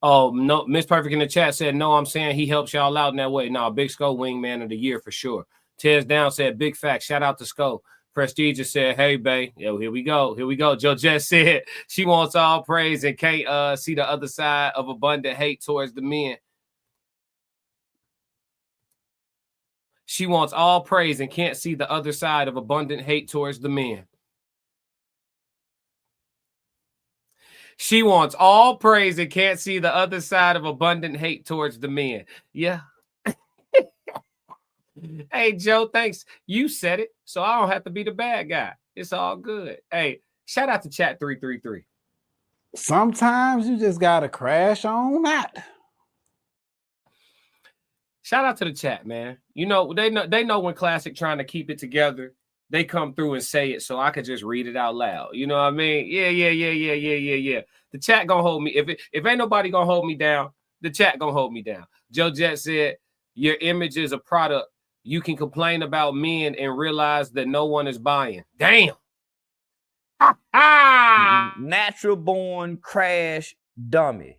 S2: Oh, no, Miss Perfect in the chat said, no, I'm saying he helps y'all out in that way. No, Big Sco wingman of the year for sure. Tez Down said, big fact. Shout out to Sco. Prestigious said, hey, bae. Yo, here we go. Joe Jess said she wants all praise and can't see the other side of abundant hate towards the men. She wants all praise and can't see the other side of abundant hate towards the men. She wants all praise and can't see the other side of abundant hate towards the men. Yeah. Hey, Joe, thanks. You said it, so I don't have to be the bad guy. It's all good. Hey, shout out to Chat 333.
S12: Sometimes you just got to crash on that.
S2: Shout out to the chat, man. You know, they know when Classic trying to keep it together. They come through and say it so I could just read it out loud. You know what I mean? Yeah. The chat gonna hold me. If ain't nobody gonna hold me down, the chat gonna hold me down. Joe Jet said, your image is a product. You can complain about men and realize that no one is buying. Damn.
S13: Natural born crash dummy.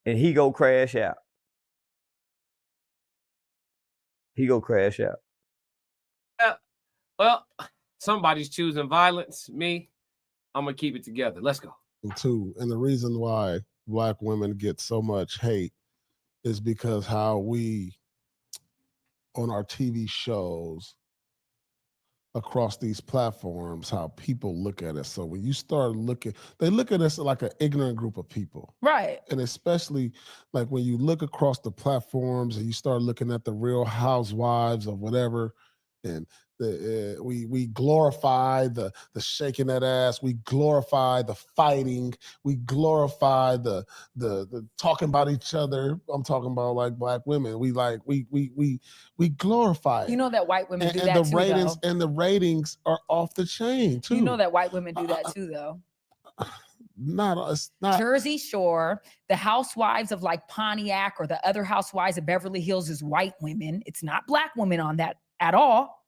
S13: And he go crash out.
S2: Well, somebody's choosing violence. Me, I'm gonna keep it together. Let's go.
S12: Too, and the reason why
S14: Black women get so much hate is because how we, on our TV shows, across these platforms, how people look at us. So when you start looking, they look at us like an ignorant group of people.
S11: Right.
S14: And especially like when you look across the platforms and you start looking at the Real Housewives or whatever, and we glorify the shaking that ass, we glorify the fighting, we glorify the talking about each other. I'm talking about like Black women. We glorify it.
S11: You know that white women
S14: And,
S11: do
S14: and
S11: that
S14: the
S11: too,
S14: ratings
S11: though.
S14: and the ratings are off the chain too.
S11: You know that white women do that too, though.
S14: It's not
S11: Jersey Shore, the housewives of like Pontiac or the other housewives of Beverly Hills is white women. It's not Black women on that at all.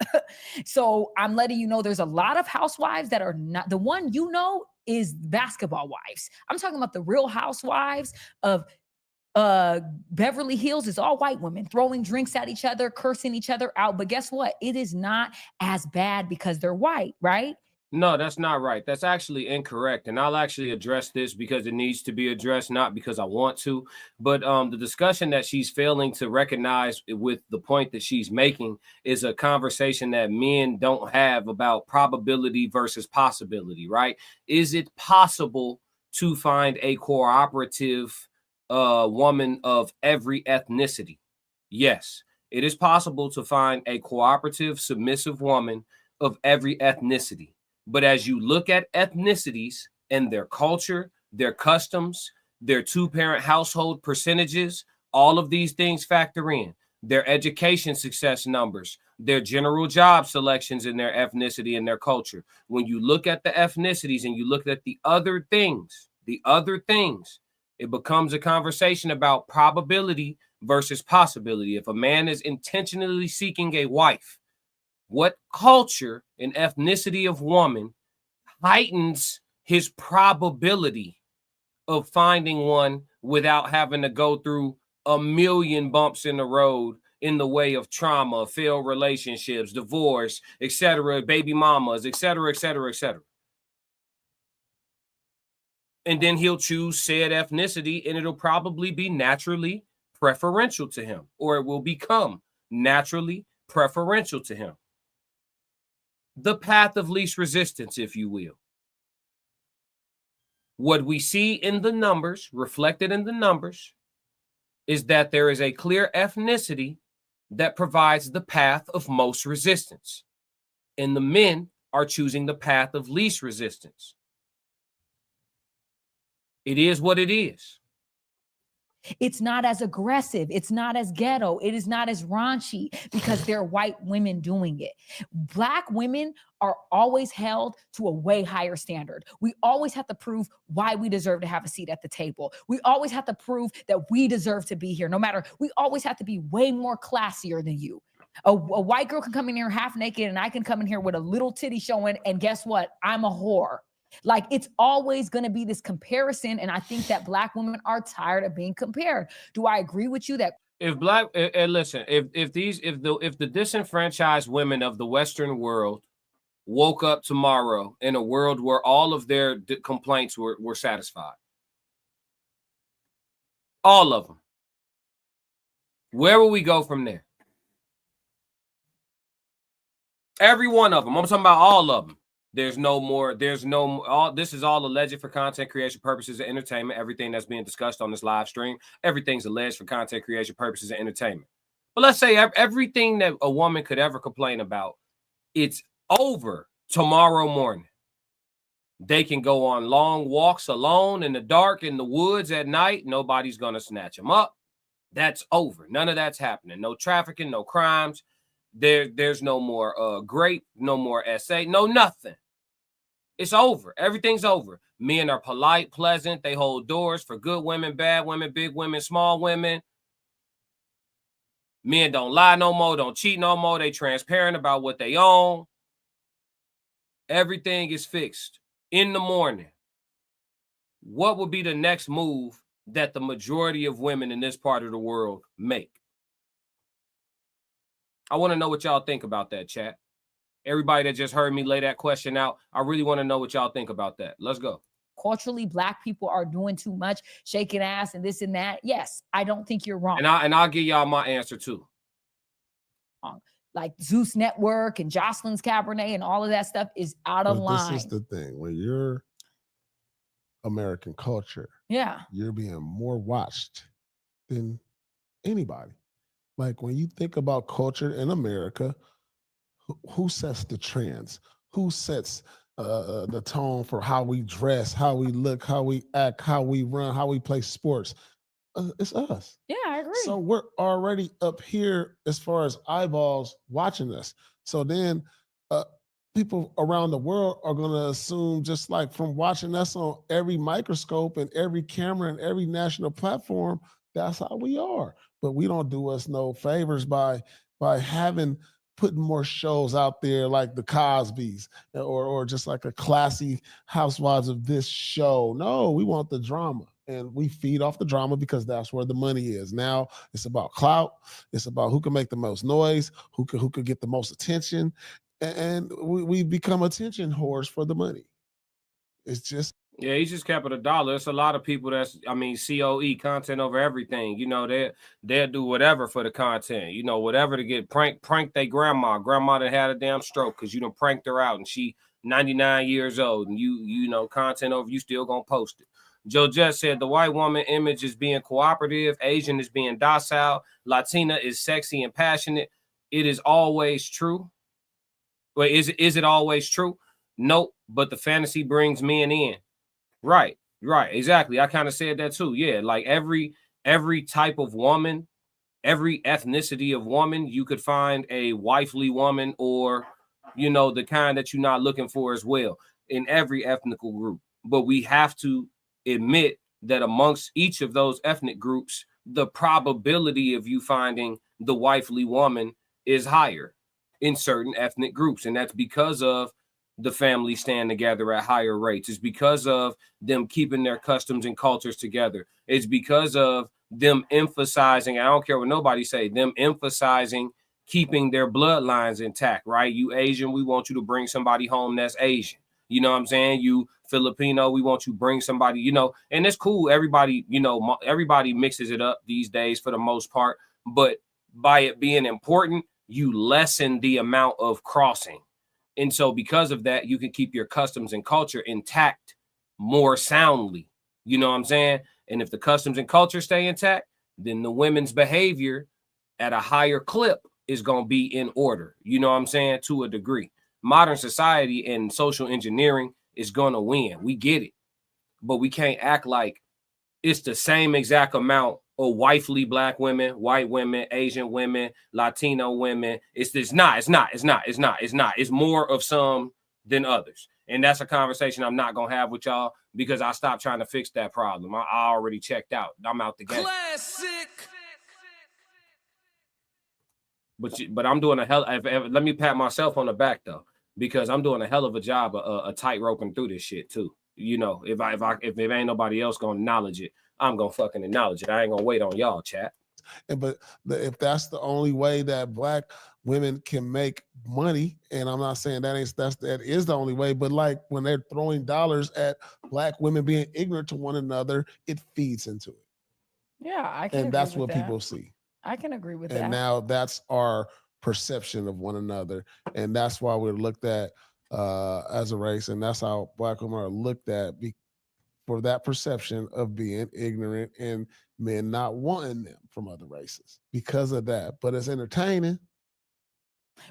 S11: So I'm letting you know there's a lot of housewives that are not, the one you know is basketball wives. I'm talking about the Real Housewives of Beverly Hills is all white women throwing drinks at each other, cursing each other out. But guess what? It is not as bad because they're white, right?
S2: No, that's not right. That's actually incorrect. And I'll actually address this because it needs to be addressed, not because I want to. But the discussion that she's failing to recognize with the point that she's making is a conversation that men don't have about probability versus possibility, right? Is it possible to find a cooperative woman of every ethnicity? Yes, it is possible to find a cooperative, submissive woman of every ethnicity. But as you look at ethnicities and their culture, their customs, their two-parent household percentages, all of these things factor in. Their education success numbers, their general job selections in their ethnicity and their culture. When you look at the ethnicities and you look at the other things, it becomes a conversation about probability versus possibility. If a man is intentionally seeking a wife, what culture and ethnicity of woman heightens his probability of finding one without having to go through a million bumps in the road in the way of trauma, failed relationships, divorce, etc., baby mamas, etc., etc., etc. And then he'll choose said ethnicity, and it'll probably be naturally preferential to him, or it will become naturally preferential to him. The path of least resistance, if you will. What we see in the numbers, reflected in the numbers, is that there is a clear ethnicity that provides the path of most resistance. And the men are choosing the path of least resistance. It is what it is.
S11: It's not as aggressive. It's not as ghetto. It is not as raunchy because they're white women doing it. Black women are always held to a way higher standard. We always have to prove why we deserve to have a seat at the table. We always have to prove that we deserve to be here. No matter, we always have to be way more classier than you. A white girl can come in here half naked and I can come in here with a little titty showing, and guess what? I'm a whore. Like, it's always going to be this comparison. And I think that Black women are tired of being compared. Do I agree with you that
S2: if Black, listen, if the disenfranchised women of the Western world woke up tomorrow in a world where all of their complaints were satisfied, all of them, where will we go from there? Every one of them. I'm talking about all of them. This is all alleged for content creation purposes and entertainment. Everything that's being discussed on this live stream, everything's alleged for content creation purposes and entertainment. But let's say everything that a woman could ever complain about, it's over tomorrow morning. They can go on long walks alone in the dark, in the woods at night. Nobody's going to snatch them up. That's over. None of that's happening. No trafficking, no crimes. There's no more grape, no more SA, no nothing. It's over. Everything's over. Men are polite, pleasant. They hold doors for good women, bad women, big women, small women. Men don't lie no more, don't cheat no more. They transparent about what they own. Everything is fixed. In the morning, what would be the next move that the majority of women in this part of the world make? I want to know what y'all think about that, chat. Everybody that just heard me lay that question out, I really want to know what y'all think about that. Let's go.
S11: culturally Black people are doing too much, shaking ass and this and that, yes, I don't think you're wrong.
S2: And I'll give y'all my answer too.
S11: Like Zeus Network and Jocelyn's Cabernet and all of that stuff is out of line.
S14: This is the thing. When you're American culture, you're being more watched than anybody. Like when you think about culture in America, who sets the trends? Who sets the tone for how we dress, how we look, how we act, how we run, how we play sports? It's us.
S11: Yeah, I agree.
S14: So we're already up here as far as eyeballs watching us. So then people around the world are going to assume, just like from watching us on every microscope and every camera and every national platform, that's how we are. But we don't do us no favors by putting more shows out there like the Cosbys or just like a classy Housewives of this show. No, we want the drama. And we feed off the drama because that's where the money is. Now it's about clout. It's about who can make the most noise, who could get the most attention. And we become attention whores for the money. It's just.
S2: Yeah, he's just kept it $1. It's a lot of people that's, I mean, COE, content over everything. You know, they'll do whatever for the content. You know, whatever to get prank their grandma. Grandma that had a damn stroke because you done pranked her out and she 99 years old and you know, content over, you still gonna post it. Joe Jett said the white woman image is being cooperative, Asian is being docile, Latina is sexy and passionate. It is always true. Wait, is it always true? Nope, but the fantasy brings men in. Right, exactly. I kind of said that too. Yeah, like every type of woman, every ethnicity of woman, you could find a wifely woman or, you know, the kind that you're not looking for as well in every ethnical group. But we have to admit that amongst each of those ethnic groups, the probability of you finding the wifely woman is higher in certain ethnic groups. And that's because of the family stand together at higher rates. It's because of them keeping their customs and cultures together. It's because of them emphasizing, I don't care what nobody say, them emphasizing keeping their bloodlines intact, right? You Asian, we want you to bring somebody home that's Asian. You know what I'm saying? You Filipino, we want you to bring somebody, you know, and it's cool. Everybody, you know, everybody mixes it up these days for the most part. But by it being important, you lessen the amount of crossing. And so because of that, you can keep your customs and culture intact more soundly. You know what I'm saying? And if the customs and culture stay intact, then the women's behavior at a higher clip is going to be in order. You know what I'm saying? To a degree. Modern society and social engineering is going to win. We get it. But we can't act like it's the same exact amount of wifely Black women, white women, Asian women, Latino women. It's not. It's more of some than others. And that's a conversation I'm not going to have with y'all because I stopped trying to fix that problem. I already checked out. I'm out the game.
S3: Classic.
S2: But I'm doing let me pat myself on the back though, because I'm doing a hell of a job of tight-roping through this shit too. You know, if ain't nobody else gonna acknowledge it, I'm gonna fucking acknowledge it. I ain't gonna wait on y'all, chat.
S14: But if that's the only way that Black women can make money, and I'm not saying that is the only way, but like when they're throwing dollars at Black women being ignorant to one another, it feeds into it.
S11: Yeah, I can.
S14: And that's what people see.
S11: I can agree with that.
S14: And now that's our perception of one another, and that's why we're looked at as a race, and that's how Black women are looked at for that perception of being ignorant and men not wanting them from other races because of that. But it's entertaining.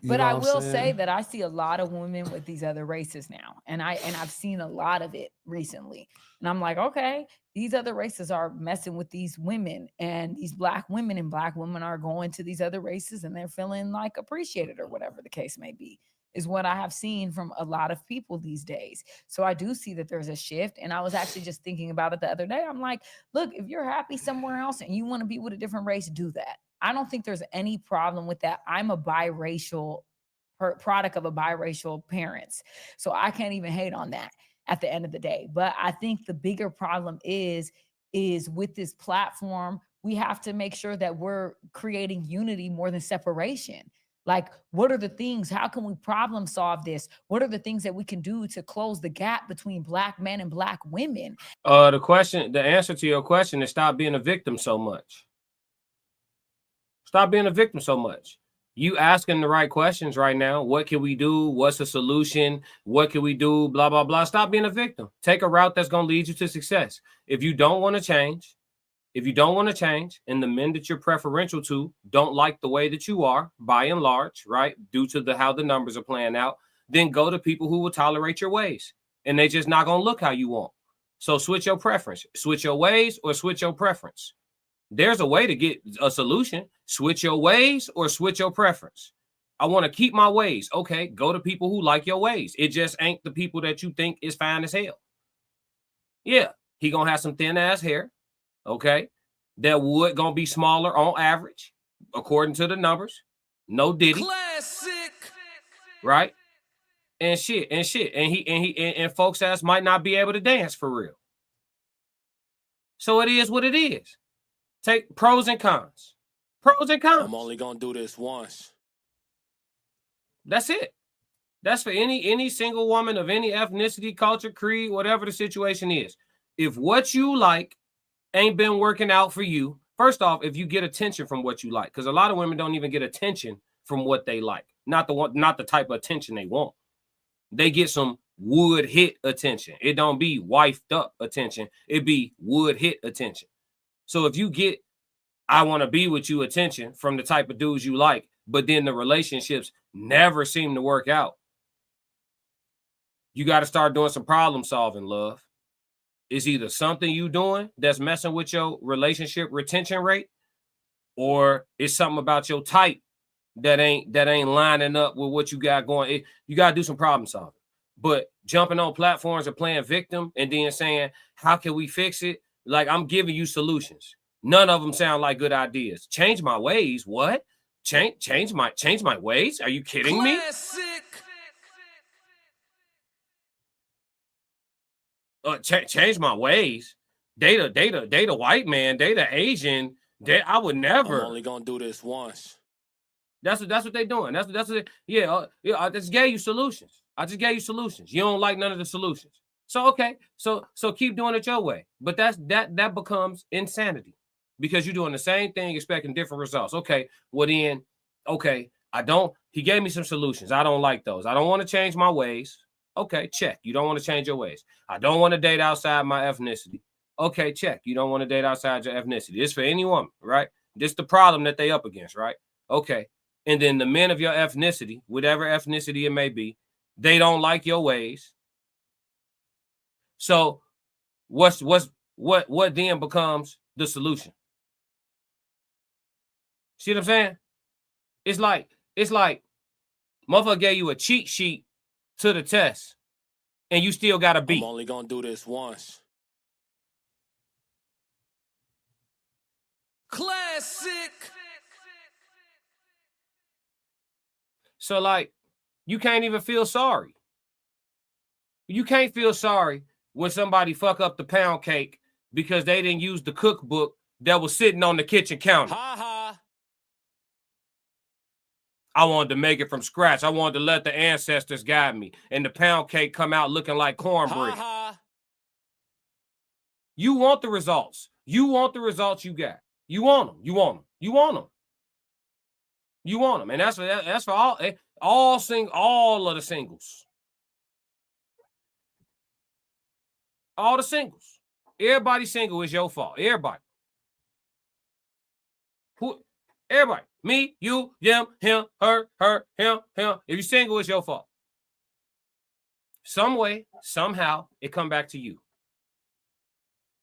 S11: But I will say that I see a lot of women with these other races now, and I've seen a lot of it recently, and I'm like, okay, these other races are messing with these women, and these Black women and Black women are going to these other races, and they're feeling like appreciated or whatever the case may be, is what I have seen from a lot of people these days. So I do see that there's a shift, and I was actually just thinking about it the other day. I'm like, look, if you're happy somewhere else and you want to be with a different race, do that. I don't think there's any problem with that. I'm a biracial product of a biracial parents, so I can't even hate on that at the end of the day. But I think the bigger problem is with this platform, we have to make sure that we're creating unity more than separation. Like, what are the things? How can we problem solve this? What are the things that we can do to close the gap between Black men and Black women?
S2: The answer to your question is stop being a victim so much. Stop being a victim so much. You asking the right questions right now. What can we do? What's the solution? What can we do? Blah, blah, blah. Stop being a victim. Take a route that's going to lead you to success. If you don't want to change, and the men that you're preferential to don't like the way that you are, by and large, right, due to how the numbers are playing out, then go to people who will tolerate your ways. And they just not going to look how you want. So switch your preference. Switch your ways or switch your preference. There's a way to get a solution. Switch your ways or switch your preference. I want to keep my ways. Okay, go to people who like your ways. It just ain't the people that you think is fine as hell. Yeah, he going to have some thin ass hair. Okay, that wood gonna be smaller on average, according to the numbers. No Diddy,
S3: Classic,
S2: right? And folks ass might not be able to dance for real. So it is what it is. Take pros and cons. Pros and cons.
S1: I'm only gonna do this once.
S2: That's it. That's for any single woman of any ethnicity, culture, creed, whatever the situation is. If what you like ain't been working out for you, first off, if you get attention from what you like, because a lot of women don't even get attention from what they like, not the type of attention they want. They get some would hit attention. It don't be wifed up attention. It be would hit attention. So if you get I want to be with you attention from the type of dudes you like, but then the relationships never seem to work out, you got to start doing some problem solving, love. It's either something you doing that's messing with your relationship retention rate, or it's something about your type that ain't lining up with what you got going. You got to do some problem solving. But jumping on platforms and playing victim and then saying, how can we fix it? Like, I'm giving you solutions. None of them sound like good ideas. Change my ways. What? Change my ways? Are you kidding me? Change my ways. Date a white man, date an Asian. I would never.
S1: I'm only gonna do this once.
S2: That's what they're doing. That's what I just gave you solutions. You don't like none of the solutions. So okay, so keep doing it your way. But that becomes insanity because you're doing the same thing, expecting different results. Okay, well then, okay, he gave me some solutions. I don't like those. I don't want to change my ways. Okay, check. You don't want to change your ways. I don't want to date outside my ethnicity. Okay, check. You don't want to date outside your ethnicity. It's for any woman, right? This is the problem that they up against, right? Okay. And then the men of your ethnicity, whatever ethnicity it may be, they don't like your ways. So what then becomes the solution? See what I'm saying? It's like motherfucker gave you a cheat sheet to the test, and you still got to beat.
S1: I'm only gonna do this once.
S3: Classic.
S2: So like, you can't even feel sorry. You can't feel sorry when somebody fuck up the pound cake because they didn't use the cookbook that was sitting on the kitchen counter.
S1: Ha ha.
S2: I wanted to make it from scratch. I wanted to let the ancestors guide me. And the pound cake come out looking like cornbread.
S1: Ha ha.
S2: You want the results. You want the results you got. You want them. You want them. You want them. You want them. And that's for all of the singles. All the singles. Everybody single is your fault. Everybody. Everybody. Me, you, them, him, her, him. If you're single, it's your fault. Some way, somehow, it come back to you.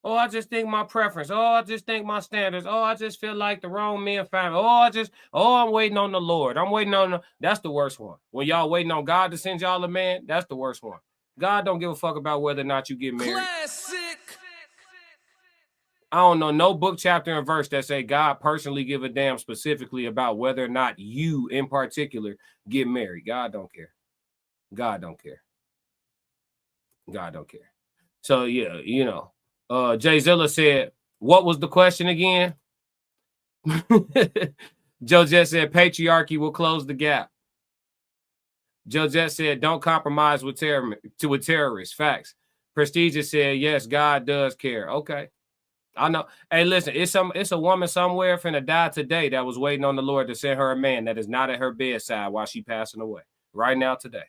S2: Oh, I just think my preference. Oh, I just think my standards. Oh, I just feel like the wrong men found me. I'm waiting on the Lord. That's the worst one. When y'all waiting on God to send y'all a man, that's the worst one. God don't give a fuck about whether or not you get married.
S3: Classic.
S2: I don't know no book, chapter, and verse that say God personally give a damn specifically about whether or not you in particular get married. God don't care. God don't care. God don't care. So yeah, Jay Zilla said, what was the question again? Joe Jet said patriarchy will close the gap. Joe Jet said don't compromise with terrorists. Facts. Prestigious said yes, God does care. Okay. I know. Hey, listen, it's a woman somewhere finna die today that was waiting on the Lord to send her a man that is not at her bedside while she passing away. Right now, today.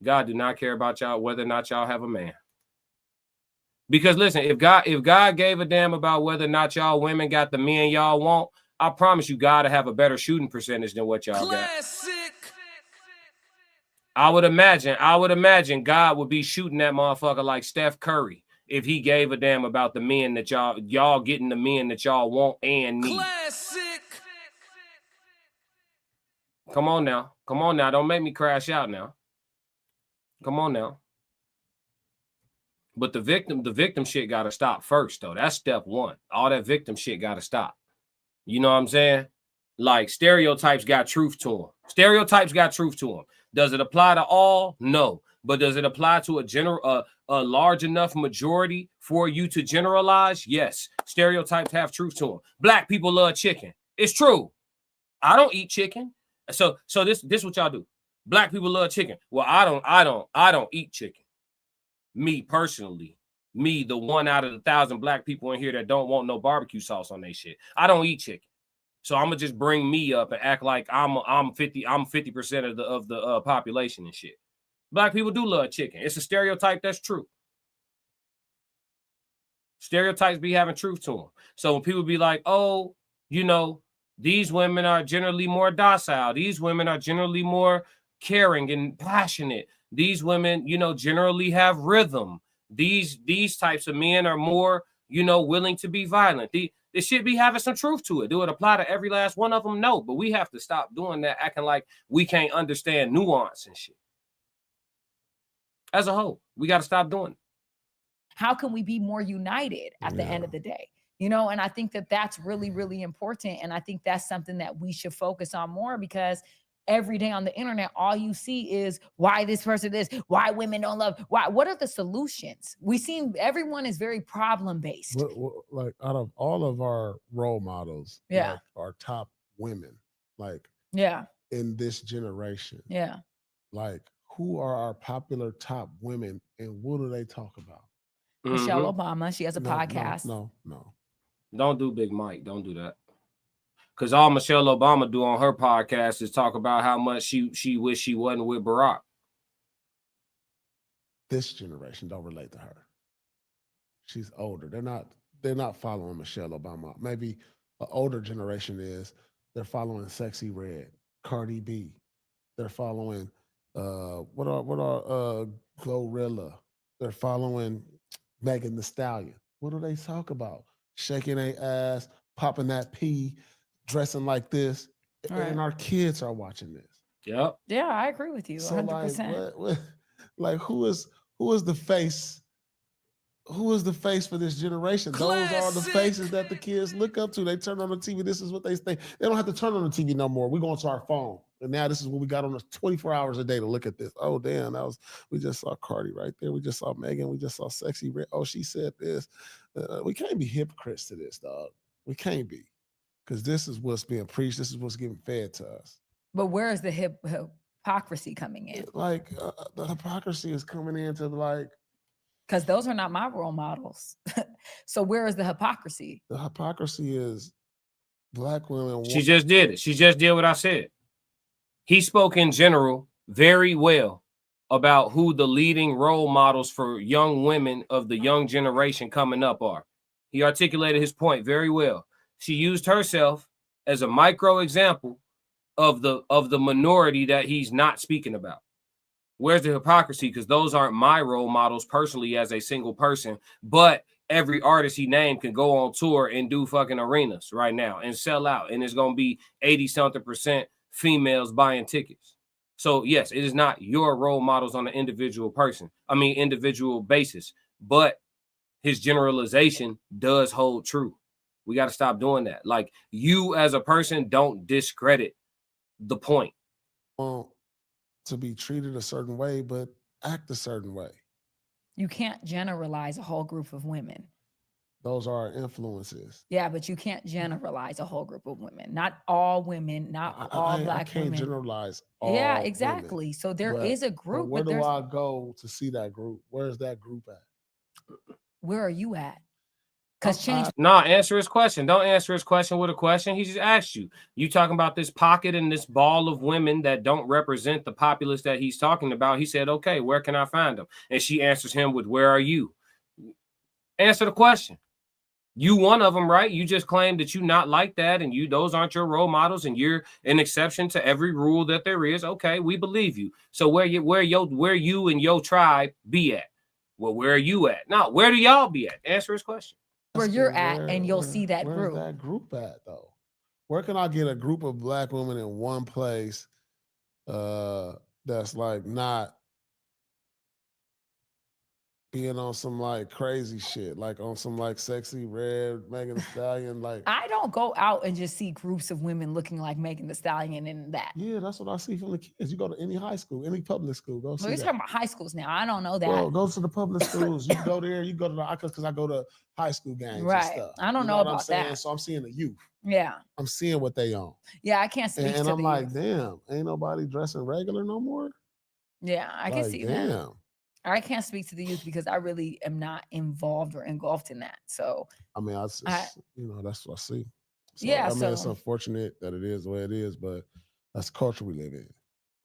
S2: God do not care about y'all, whether or not y'all have a man. Because listen, if God gave a damn about whether or not y'all women got the men y'all want, I promise you God to have a better shooting percentage than what y'all got. I would imagine God would be shooting that motherfucker like Steph Curry if he gave a damn about the men that y'all getting the men that y'all want and need. Come on now. Don't make me crash out now. Come on now. But the victim shit got to stop first, though. That's step one. All that victim shit got to stop. You know what I'm saying? Like stereotypes got truth to them. Does it apply to all? No. But does it apply to a large enough majority for you to generalize? Yes. Stereotypes have truth to them. Black people love chicken. It's true. I don't eat chicken. So this what y'all do. Black people love chicken. Well, I don't eat chicken. Me personally, the one out of 1,000 black people in here that don't want no barbecue sauce on their shit. I don't eat chicken. So I'm gonna just bring me up and act like I'm 50% of the population and shit. Black people do love chicken. It's a stereotype that's true. Stereotypes be having truth to them. So when people be like, oh, you know, these women are generally more docile. These women are generally more caring and passionate. These women, you know, generally have rhythm. These types of men are more, you know, willing to be violent. This should be having some truth to it. Do it apply to every last one of them? No, but we have to stop doing that, acting like we can't understand nuance and shit. As a whole, we got to stop doing it.
S11: How can we be more united at the end of the day? You know, and I think that that's really, really important. And I think that's something that we should focus on more, because every day on the internet, all you see is why this person is, why women don't love, why, what are the solutions? We see everyone is very problem-based.
S14: Like out of all of our role models,
S11: yeah,
S14: like our top women, like in this generation, like who are our popular top women and what do they talk about?
S11: Michelle Obama, she has a podcast.
S14: No.
S2: Don't do Big Mike. Don't do that. Because all Michelle Obama do on her podcast is talk about how much she wish she wasn't with Barack.
S14: This generation don't relate to her. She's older. They're not following Michelle Obama. Maybe an older generation is. They're following Sexy Red, Cardi B. They're following what are Glorilla. They're following Megan Thee Stallion. What do they talk about? Shaking their ass, popping that pee, dressing like this, and our kids are watching this.
S2: Yep.
S11: Yeah, I agree with you. 100%.
S14: Like who is the face? Who is the face for this generation? Those are the faces that the kids look up to. They turn on the TV. This is what they think. They don't have to turn on the TV no more. We go into our phone, and now this is what we got on us 24 hours a day to look at this. Oh damn, we just saw Cardi right there. We just saw Megan. We just saw Sexy Red. Oh, she said this. We can't be hypocrites to this, dog. We can't be, because this is what's being preached. This is what's getting fed to us.
S11: But where is the hypocrisy coming in?
S14: Like the hypocrisy is coming into like.
S11: Because those are not my role models. So where is the hypocrisy?
S14: The hypocrisy is black women.
S2: She just did it. She just did what I said. He spoke in general very well about who the leading role models for young women of the young generation coming up are. He articulated his point very well. She used herself as a micro example of the minority that he's not speaking about. Where's the hypocrisy? Because those aren't my role models personally as a single person, but every artist he named can go on tour and do fucking arenas right now and sell out. And it's going to be 80-something% females buying tickets. So yes, it is not your role models on an individual basis, but his generalization does hold true. We got to stop doing that. Like, you as a person don't discredit the point.
S14: Well, to be treated a certain way, but act a certain way.
S11: You can't generalize a whole group of women.
S14: Those are our influences.
S11: Yeah, but you can't generalize a whole group of women. Not all women, not all
S14: I
S11: black
S14: can't
S11: women.
S14: generalize all
S11: Yeah,
S14: women.
S11: exactly. So there
S14: But-
S11: is a
S14: but
S11: group,
S14: where
S11: but
S14: do
S11: there's
S14: I go to see that group? Where's that group at?
S11: where are you at? Because change.
S2: Nah, answer his question. Don't answer his question with a question. He just asked you. You talking about this pocket and this ball of women that don't represent the populace that he's talking about. He said, okay, where can I find them? And she answers him with, where are you? Answer the question. You one of them, right? You just claimed that you not like that, and those aren't your role models, and you're an exception to every rule that there is. Okay, we believe you. So where you and your tribe be at? Well, where are you at? Now, where do y'all be at? Answer his question.
S11: Where you're at, and you'll see that group.
S14: Where's that group at though? Where can I get a group of black women in one place that's like not being on some like crazy shit, like on some like sexy red Megan Thee Stallion, like
S11: I don't go out and just see groups of women looking like Megan Thee Stallion and that.
S14: yeah, that's what I see from the kids. You go to any high school, any public school, go see
S11: Well, you're
S14: that.
S11: talking about high schools now. I don't know that.
S14: Well, go to the public schools. You go there. You go to the because I go to high school games
S11: Right.
S14: and stuff.
S11: I don't
S14: You
S11: know
S14: what I'm
S11: about
S14: saying?
S11: that.
S14: So I'm seeing the youth.
S11: Yeah.
S14: I'm seeing what they own.
S11: Yeah, I can't speak
S14: And
S11: to
S14: I'm
S11: the
S14: like,
S11: youth.
S14: damn, ain't nobody dressing regular no more.
S11: Yeah, I can
S14: Like,
S11: see
S14: damn.
S11: that. I can't speak to the youth because I really am not involved or engulfed in that. So
S14: I mean, that's what I see. So,
S11: Yeah,
S14: I mean, it's
S11: so-
S14: unfortunate that it is the way it is, but that's the culture we live in.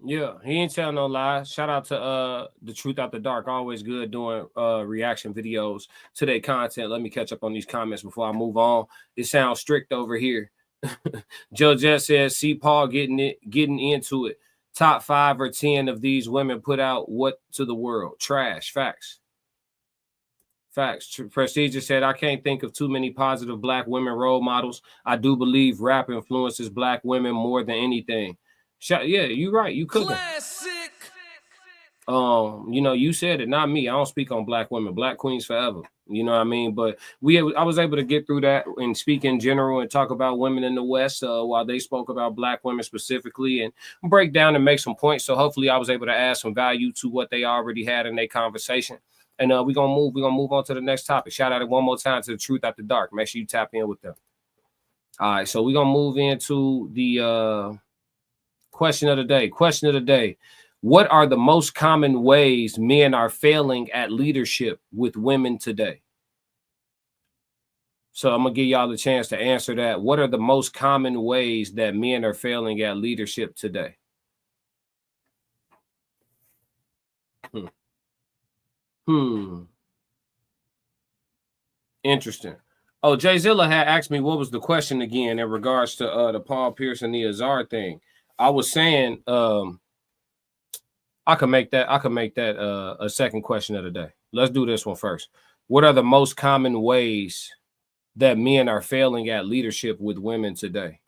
S2: Yeah, he ain't telling no lies. Shout out to the Truth Out the Dark. Always good doing reaction videos to their content. Let me catch up on these comments before I move on. It sounds strict over here. Joe Jet says, see Paul getting into it. Top 5 or 10 of these women put out what to the world? Trash. Facts. Prestigious said, I can't think of too many positive black women role models. I do believe rap influences black women more than anything. Yeah, you're right. You could.
S3: Classic.
S2: You said it, not me. I don't speak on black women. Black queens forever. You know what I mean? But I was able to get through that and speak in general and talk about women in the West while they spoke about black women specifically and break down and make some points. So hopefully I was able to add some value to what they already had in their conversation. And we're gonna move on to the next topic. Shout out one more time to the Truth After Dark. Make sure you tap in with them. All right, so we're gonna move into the question of the day. What are the most common ways men are failing at leadership with women today? So I'm going to give y'all the chance to answer that. What are the most common ways that men are failing at leadership today? Interesting. Oh, Jay Zilla had asked me what was the question again in regards to the Paul Pierce and the Azar thing. I was saying I could make that a second question of the day. Let's do this one first. What are the most common ways that men are failing at leadership with women today?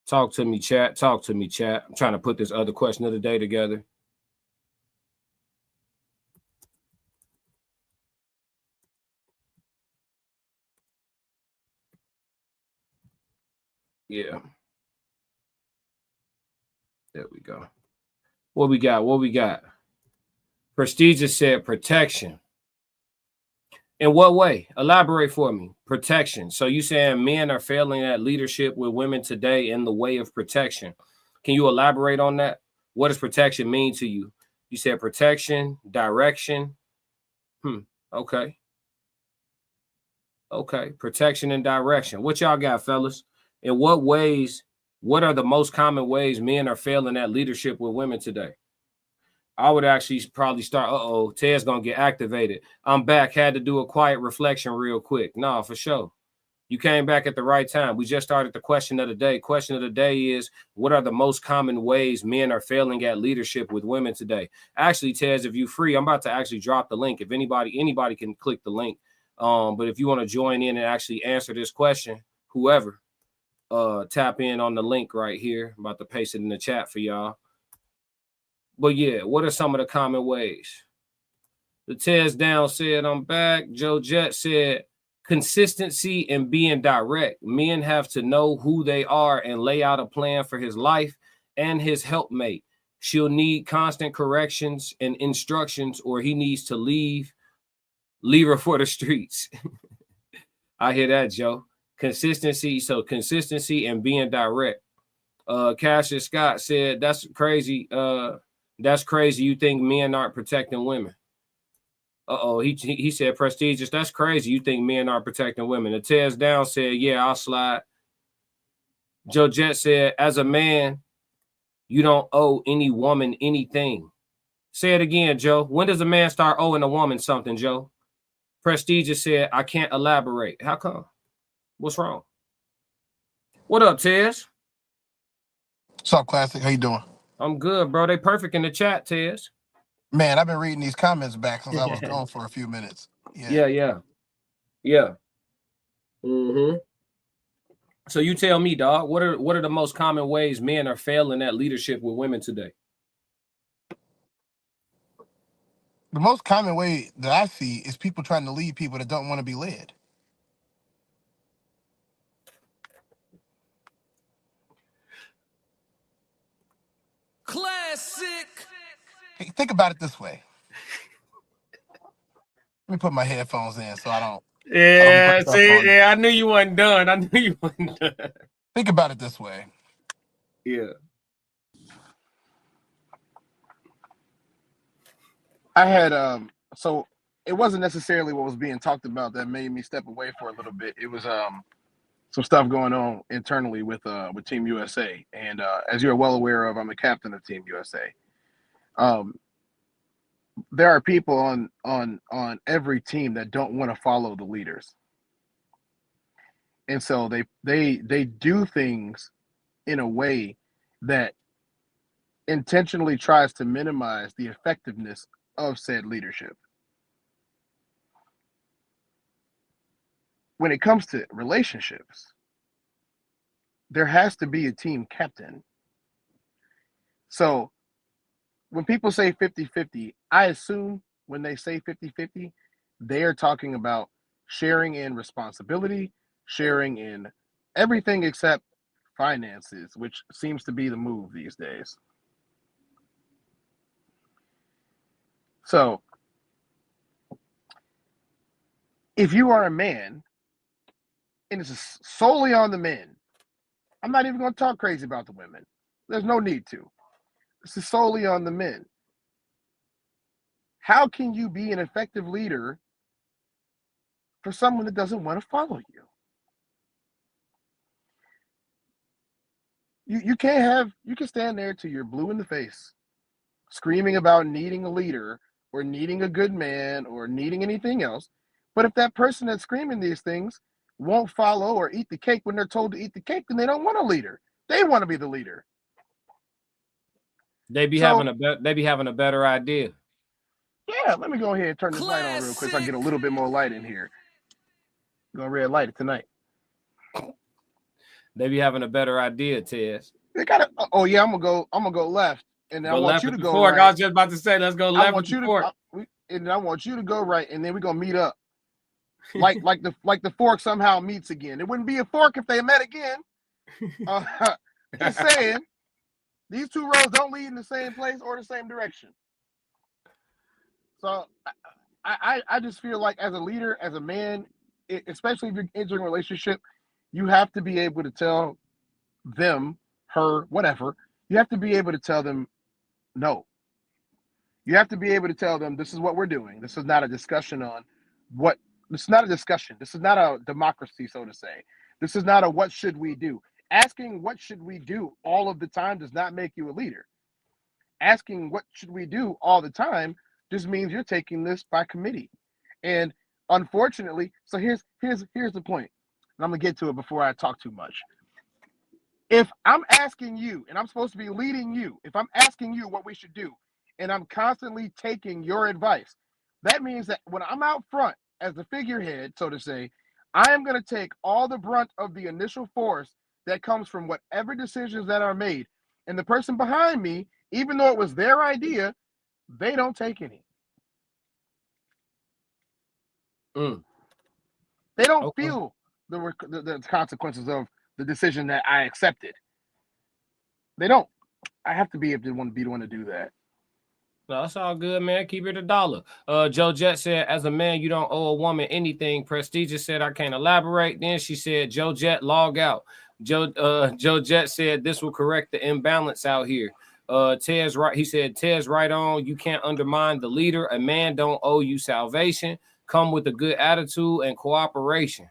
S2: Talk to me, chat. I'm trying to put this other question of the day together. Yeah. There we go. What we got? Prestigious said protection. In what way? Elaborate for me. Protection. So you saying men are failing at leadership with women today in the way of protection. Can you elaborate on that? What does protection mean to you? You said protection, direction. Okay. Protection and direction. What y'all got, fellas? In what ways, what are the most common ways men are failing at leadership with women today? I would actually probably start, Ted's going to get activated. I'm back. Had to do a quiet reflection real quick. No, for sure. You came back at the right time. We just started the question of the day. Question of the day is, what are the most common ways men are failing at leadership with women today? Actually, Tez, if you're free, I'm about to actually drop the link. If anybody can click the link. But if you want to join in and actually answer this question, whoever, tap in on the link right here. I'm about to paste it in the chat for y'all. But yeah, what are some of the common ways? The Tez Down said, I'm back. Joe Jet said, consistency and being direct. Men have to know who they are and lay out a plan for his life and his helpmate. She'll need constant corrections and instructions, or he needs to leave her for the streets. I hear that, Joe. Consistency. So consistency and being direct. Cassius Scott said, that's crazy. That's crazy. You think men aren't protecting women? He said, prestigious. That's crazy. You think men aren't protecting women? The Tez Down said, yeah, I'll slide. Joe Jet said, as a man, you don't owe any woman anything. Say it again, Joe. When does a man start owing a woman something, Joe? Prestigious said, I can't elaborate. How come? What's wrong? What up, Tez?
S7: What's up, Classic? How you doing?
S2: I'm good, bro. They perfect in the chat, Tez.
S7: Man, I've been reading these comments back since I was gone for a few minutes.
S2: Yeah. Mm-hmm. So you tell me, dog, what are the most common ways men are failing at leadership with women today?
S7: The most common way that I see is people trying to lead people that don't want to be led.
S3: Classic.
S7: Hey, think about it this way. Let me put my headphones in so I don't.
S2: I knew you wasn't done.
S7: Think about it this way.
S2: Yeah.
S7: I had so it wasn't necessarily what was being talked about that made me step away for a little bit. It was some stuff going on internally with Team USA, and as you're well aware of, I'm the captain of Team USA. There are people on every team that don't want to follow the leaders, and so they do things in a way that intentionally tries to minimize the effectiveness of said leadership. When it comes to relationships, there has to be a team captain. So when people say 50-50, I assume when they say 50-50, they are talking about sharing in responsibility, sharing in everything except finances, which seems to be the move these days. So if you are a man, and this is solely on the men, I'm not even going to talk crazy about the women. There's no need to. This is solely on the men. How can you be an effective leader for someone that doesn't want to follow you? You can stand there till you're blue in the face, screaming about needing a leader or needing a good man or needing anything else. But if that person that's screaming these things won't follow or eat the cake when they're told to eat the cake, then they don't want a leader. They want to be the leader.
S2: They be having a better idea.
S7: Yeah, let me go ahead and turn this light on real quick so I get a little bit more light in here. Gonna red light it tonight.
S2: They be having a better idea, Tez.
S7: They gotta. Oh yeah, I'm gonna go left, and I want you to go
S2: fork.
S7: right.
S2: I was just about to say, let's go left.
S7: And I want you to go right, and then we're gonna meet up. Like the fork somehow meets again. It wouldn't be a fork if they met again. Just saying, these two roads don't lead in the same place or the same direction. So I just feel like as a leader, as a man, especially if you're entering a relationship, you have to be able to tell them, her, whatever. You have to be able to tell them no. You have to be able to tell them this is what we're doing. This is not a discussion on what. This is not a discussion. This is not a democracy, so to say. This is not a what should we do. Asking what should we do all of the time does not make you a leader. Asking what should we do all the time just means you're taking this by committee. And unfortunately, so here's the point. And I'm gonna get to it before I talk too much. If I'm asking you, and I'm supposed to be leading you, if I'm asking you what we should do, and I'm constantly taking your advice, that means that when I'm out front as the figurehead, so to say, I am going to take all the brunt of the initial force that comes from whatever decisions that are made. And the person behind me, even though it was their idea, they don't take any. They don't feel the consequences of the decision that I accepted. They don't. I have to be able to want to be the one to do that.
S2: No, that's all good, man. Keep it $1. Joe Jet said, as a man, you don't owe a woman anything. Prestigious said, I can't elaborate. Then she said, Joe Jet, log out. Joe Jet said, this will correct the imbalance out here. Tez right. He said, Tez right on. You can't undermine the leader. A man don't owe you salvation. Come with a good attitude and cooperation.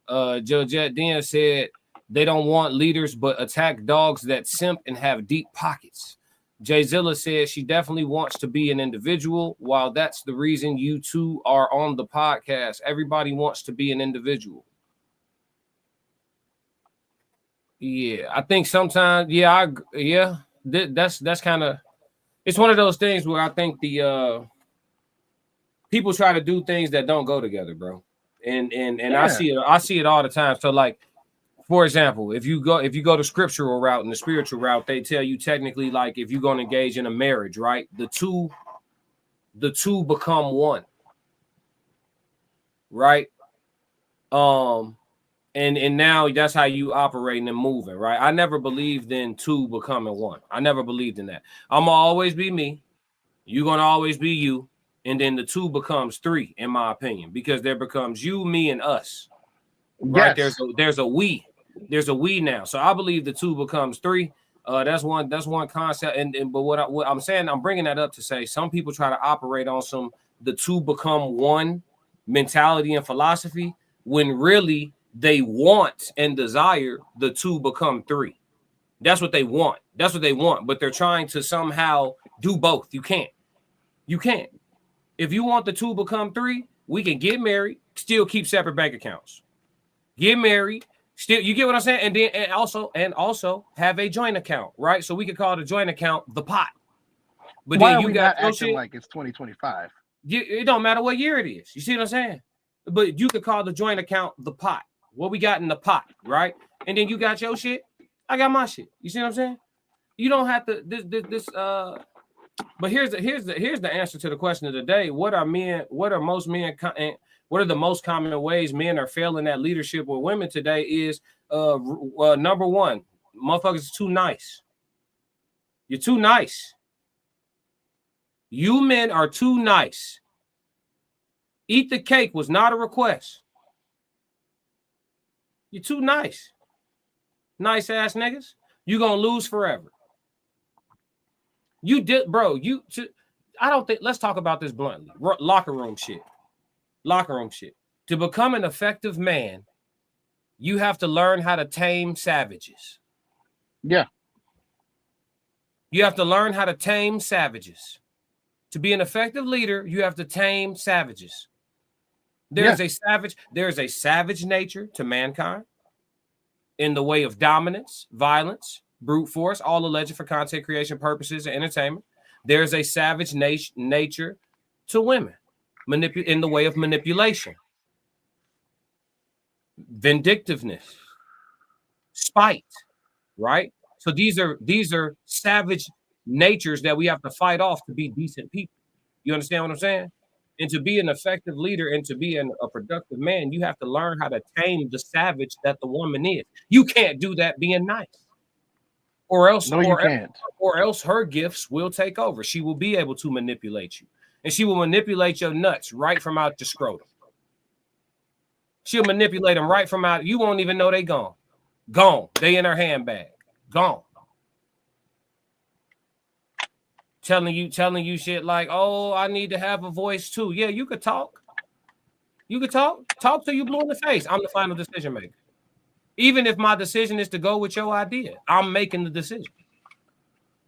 S2: Joe Jet then said, they don't want leaders, but attack dogs that simp and have deep pockets. Jay Zilla said she definitely wants to be an individual. While that's the reason you two are on the podcast, everybody wants to be an individual. Yeah, I think sometimes, that's kind of, it's one of those things where I think the people try to do things that don't go together, bro. And I see it all the time. So like, for example, if you go the scriptural route and the spiritual route, they tell you technically, like, if you're going to engage in a marriage, right, the two become one, right? And now that's how you operating and moving, right? I never believed in two becoming one. I never believed in that. I'm gonna always be me. You're gonna always be you, and then the two becomes three, in my opinion, because there becomes you, me, and us. Right?
S7: Yes.
S2: There's a we. There's a we now. So I believe the two becomes three. That's one concept. But what I'm saying, I'm bringing that up to say some people try to operate on the two become one mentality and philosophy, when really they want and desire the two become three. That's what they want. That's what they want. But they're trying to somehow do both. You can't. If you want the two become three, we can get married, still keep separate bank accounts. Get married. Still, you get what I'm saying? And then and also have a joint account, right? So we could call the joint account the pot. But
S7: why
S2: then
S7: are
S2: you
S7: we
S2: got
S7: not acting like it's 2025?
S2: It don't matter what year it is. You see what I'm saying? But you could call the joint account the pot. What we got in the pot, right? And then you got your shit. I got my shit. You see what I'm saying? You don't have to But here's the answer to the question of the day. What are the most common ways men are failing at leadership with women today is number one, motherfuckers are too nice. You're too nice. You men are too nice. Eat the cake was not a request. You're too nice. Nice ass niggas. You're gonna lose forever. You did, bro. I don't think, let's talk about this bluntly. Locker room shit. To become an effective man, you have to learn how to tame savages.
S7: Yeah.
S2: You have to learn how to tame savages. To be an effective leader, you have to tame savages. There's a savage nature to mankind in the way of dominance, violence, brute force, all alleged for content creation purposes and entertainment. There's a savage nature to women in the way of manipulation, vindictiveness, spite, right? So these are savage natures that we have to fight off to be decent people. You understand what I'm saying? And to be an effective leader and to be a productive man, you have to learn how to tame the savage that the woman is. You can't do that being nice. Or else her gifts will take over. She will be able to manipulate you. And she will manipulate your nuts right from out your scrotum. She'll manipulate them right from out. You won't even know they gone. Gone. They in her handbag. Gone. Telling you shit like, oh, I need to have a voice too. Yeah, you could talk. Talk till you blue in the face. I'm the final decision maker. Even if my decision is to go with your idea, I'm making the decision.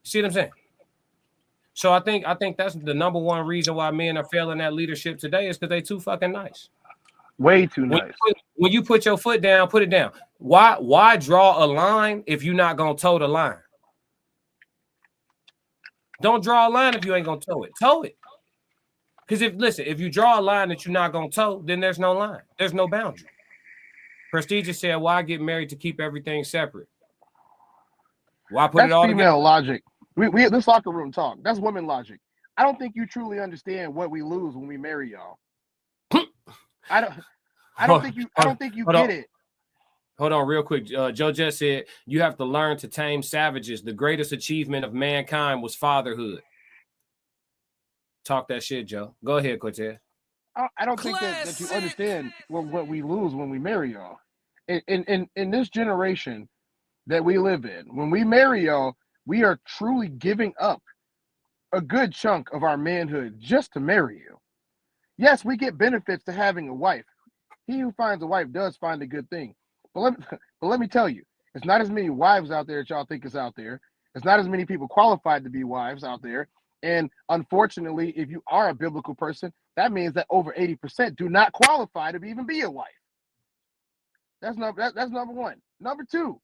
S2: See what I'm saying? So I think that's the number one reason why men are failing at leadership today is because they too fucking nice.
S7: Way too nice.
S2: When you put your foot down, put it down. Why draw a line if you're not gonna toe the line? Don't draw a line if you ain't gonna toe it. Toe it. Because if you draw a line that you're not gonna toe, then there's no line. There's no boundary. Prestigious said, why get married to keep everything separate? Why put it all together?
S7: That's female logic. We this locker room talk. That's women logic. I don't think you truly understand what we lose when we marry y'all. I don't think you get it.
S2: Hold on real quick. Joe just said, you have to learn to tame savages. The greatest achievement of mankind was fatherhood. Talk that shit, Joe. Go ahead, Cortez.
S7: I don't think that you understand what we lose when we marry y'all. In this generation that we live in, when we marry y'all, we are truly giving up a good chunk of our manhood just to marry you. Yes, we get benefits to having a wife. He who finds a wife does find a good thing. But let me tell you, it's not as many wives out there that y'all think is out there. It's not as many people qualified to be wives out there. And unfortunately, if you are a biblical person, that means that over 80% do not qualify to even be a wife. That's number one. Number two,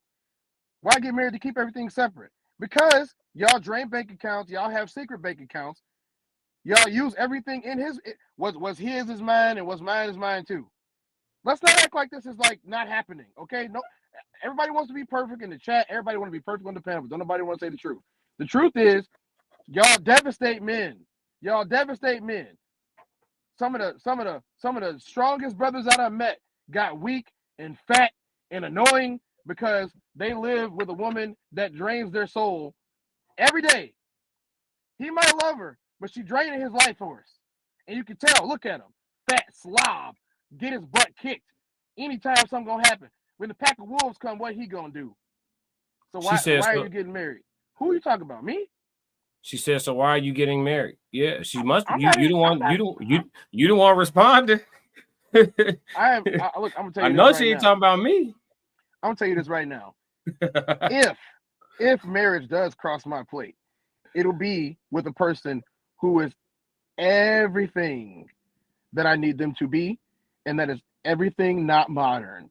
S7: why get married to keep everything separate? Because y'all drain bank accounts, y'all have secret bank accounts, y'all use everything in his. What's his is mine, and what's mine is mine too. Let's not act like this is like not happening, okay? No, everybody wants to be perfect in the chat. Everybody want to be perfect on the panel, but don't nobody want to say the truth. The truth is, y'all devastate men. Y'all devastate men. Some of the strongest brothers that I met got weak and fat and annoying because they live with a woman that drains their soul every day. He might love her, but she draining his life force. And you can tell, look at him, fat slob, get his butt kicked anytime something gonna happen. When the pack of wolves come, what he gonna do? So why are you getting married? Who are you talking about? Me?
S2: She said, so why are you getting married? Yeah, she must. You don't want to respond to.
S7: Look, I'm gonna tell you.
S2: I know she ain't talking about me.
S7: I'm gonna tell you this right now. if marriage does cross my plate, it'll be with a person who is everything that I need them to be, and that is everything not modern.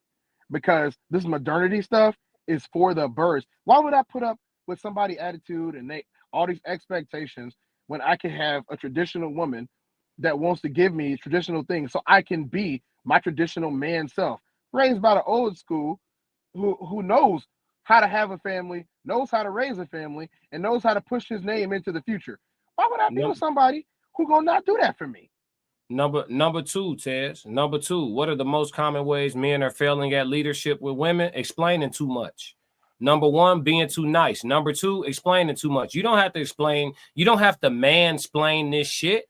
S7: Because this modernity stuff is for the birds. Why would I put up with somebody's attitude and all these expectations when I can have a traditional woman that wants to give me traditional things so I can be my traditional man self, raised by the old school, who knows how to have a family, knows how to raise a family, and knows how to push his name into the future. Why would I be with somebody who gonna not do that for me?
S2: Number two, Tez. Number two, what are the most common ways men are failing at leadership with women? Explaining too much. Number one, being too nice. Number two, explaining too much. You don't have to explain. You don't have to mansplain this shit.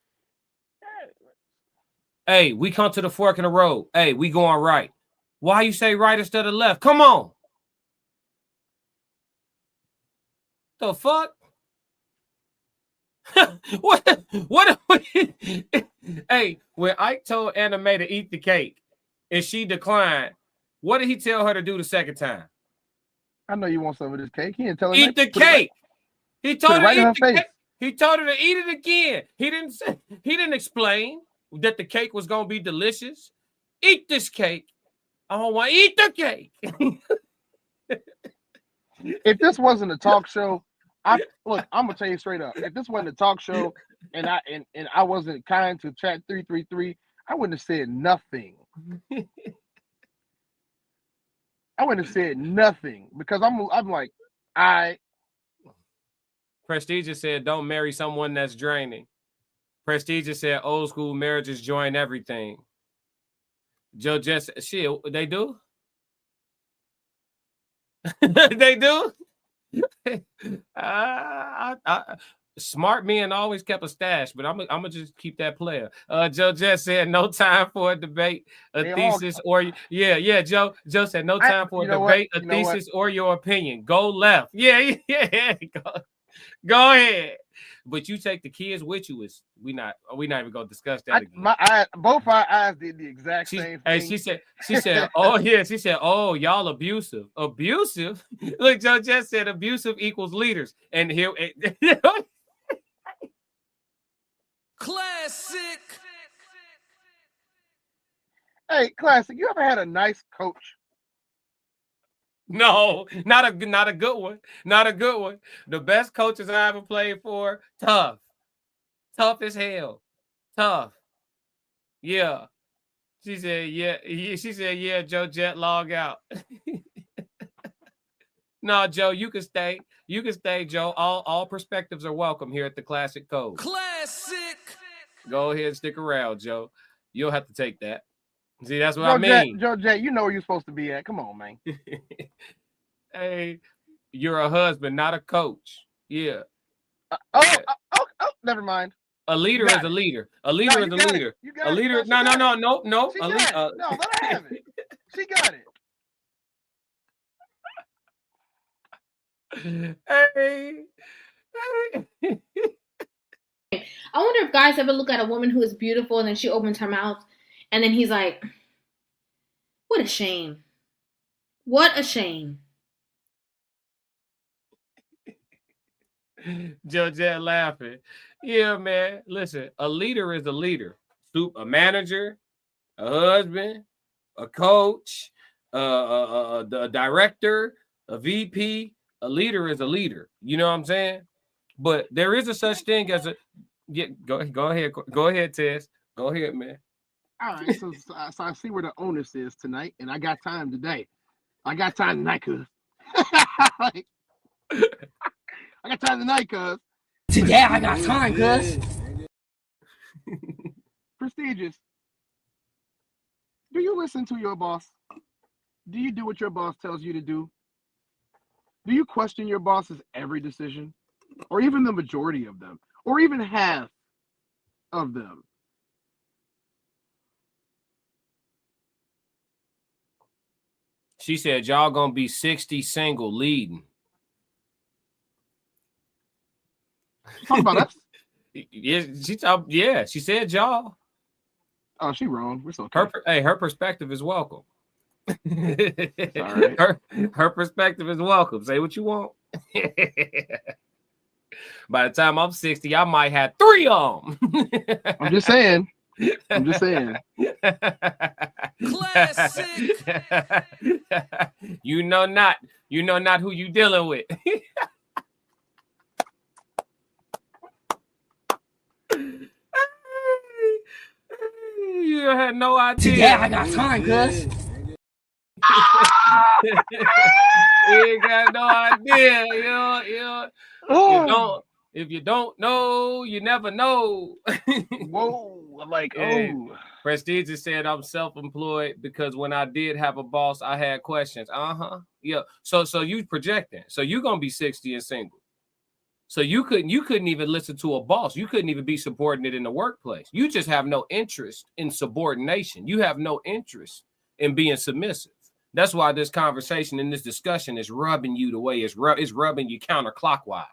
S2: Hey, we come to the fork in the road. Hey, we going right. Why you say right instead of left? Come on. The fuck? What Hey, when Ike told Anna Mae to eat the cake and she declined, what did he tell her to do the second time?
S7: I know you want some of this cake. He didn't tell her
S2: eat the cake. He told her to eat the cake. He told her to eat it again. He didn't explain that the cake was gonna be delicious. Eat this cake. I don't want to eat the cake.
S7: If this wasn't a talk show, I'm gonna tell you straight up. If this wasn't a talk show and I wasn't kind to chat 333, I wouldn't have said nothing. I wouldn't have said nothing because I'm like,
S2: Prestige said, don't marry someone that's draining. Prestige said, old school marriages join everything. Joe just shit, they do? They do? Smart men always kept a stash, but I'm gonna just keep that player. Joe just said no time for a debate, a thesis, or Joe said no time for a debate, a thesis, or your opinion. Go left. Yeah. Go ahead. But you take the kids with you. We not even gonna discuss that again.
S7: Both our eyes did the exact same thing.
S2: She said, oh yeah, she said, oh, y'all abusive. Abusive? Look, Joe just said abusive equals leaders. And here
S3: Classic.
S7: Hey, Classic, you ever had a nice coach?
S2: No, not a good one. Not a good one. The best coaches I ever played for, tough as hell. Tough. Yeah. She said, yeah, Joe Jet, log out. No, Joe, you can stay. You can stay, Joe. All perspectives are welcome here at the Classic Code.
S3: Classic.
S2: Go ahead and stick around, Joe. You'll have to take that. See, that's what I mean.
S7: Joe J, you know where you're supposed to be at. Come on, man.
S2: Hey, you're a husband, not a coach. Yeah.
S7: Oh, never mind.
S2: A leader is a leader. A leader is a leader. A leader. No.
S7: She got it. No, let her have it. She got it.
S2: Hey.
S15: I wonder if guys ever look at a woman who is beautiful and then she opens her mouth and then he's like, what a shame. What a shame.
S2: Joe Jet laughing. Yeah, man. Listen, a leader is a leader. A manager, a husband, a coach, a director, a VP. A leader is a leader. You know what I'm saying? But there is a such thing as a go ahead, Tess. Go ahead, man.
S7: All right, so I see where the onus is tonight, and I got time today. I got time tonight, cuz. Like, I got time tonight, cuz.
S3: Today I got time, cuz.
S7: Prestigious. Do you listen to your boss? Do you do what your boss tells you to do? Do you question your boss's every decision? Or even the majority of them? Or even half of them?
S2: She said, y'all gonna be 60 single leading.
S7: Talk about us?
S2: She said y'all.
S7: Oh, she wrong. We're so okay.
S2: Her perspective is welcome.
S7: Right.
S2: Her perspective is welcome. Say what you want. By the time I'm 60, I might have 3 of them.
S7: I'm just saying.
S3: Classic.
S2: You know not who you dealing with. You had no idea.
S3: Today I got time, cuz.
S2: You ain't got no idea. If you don't know, you never know.
S7: Whoa, like, oh.
S2: Prestige just said I'm self-employed because when I did have a boss, I had questions. Yeah. So you projecting. So you're gonna be 60 and single. So you couldn't even listen to a boss. You couldn't even be subordinate in the workplace. You just have no interest in subordination. You have no interest in being submissive. That's why this conversation and this discussion is rubbing you the way it's rubbing you counterclockwise,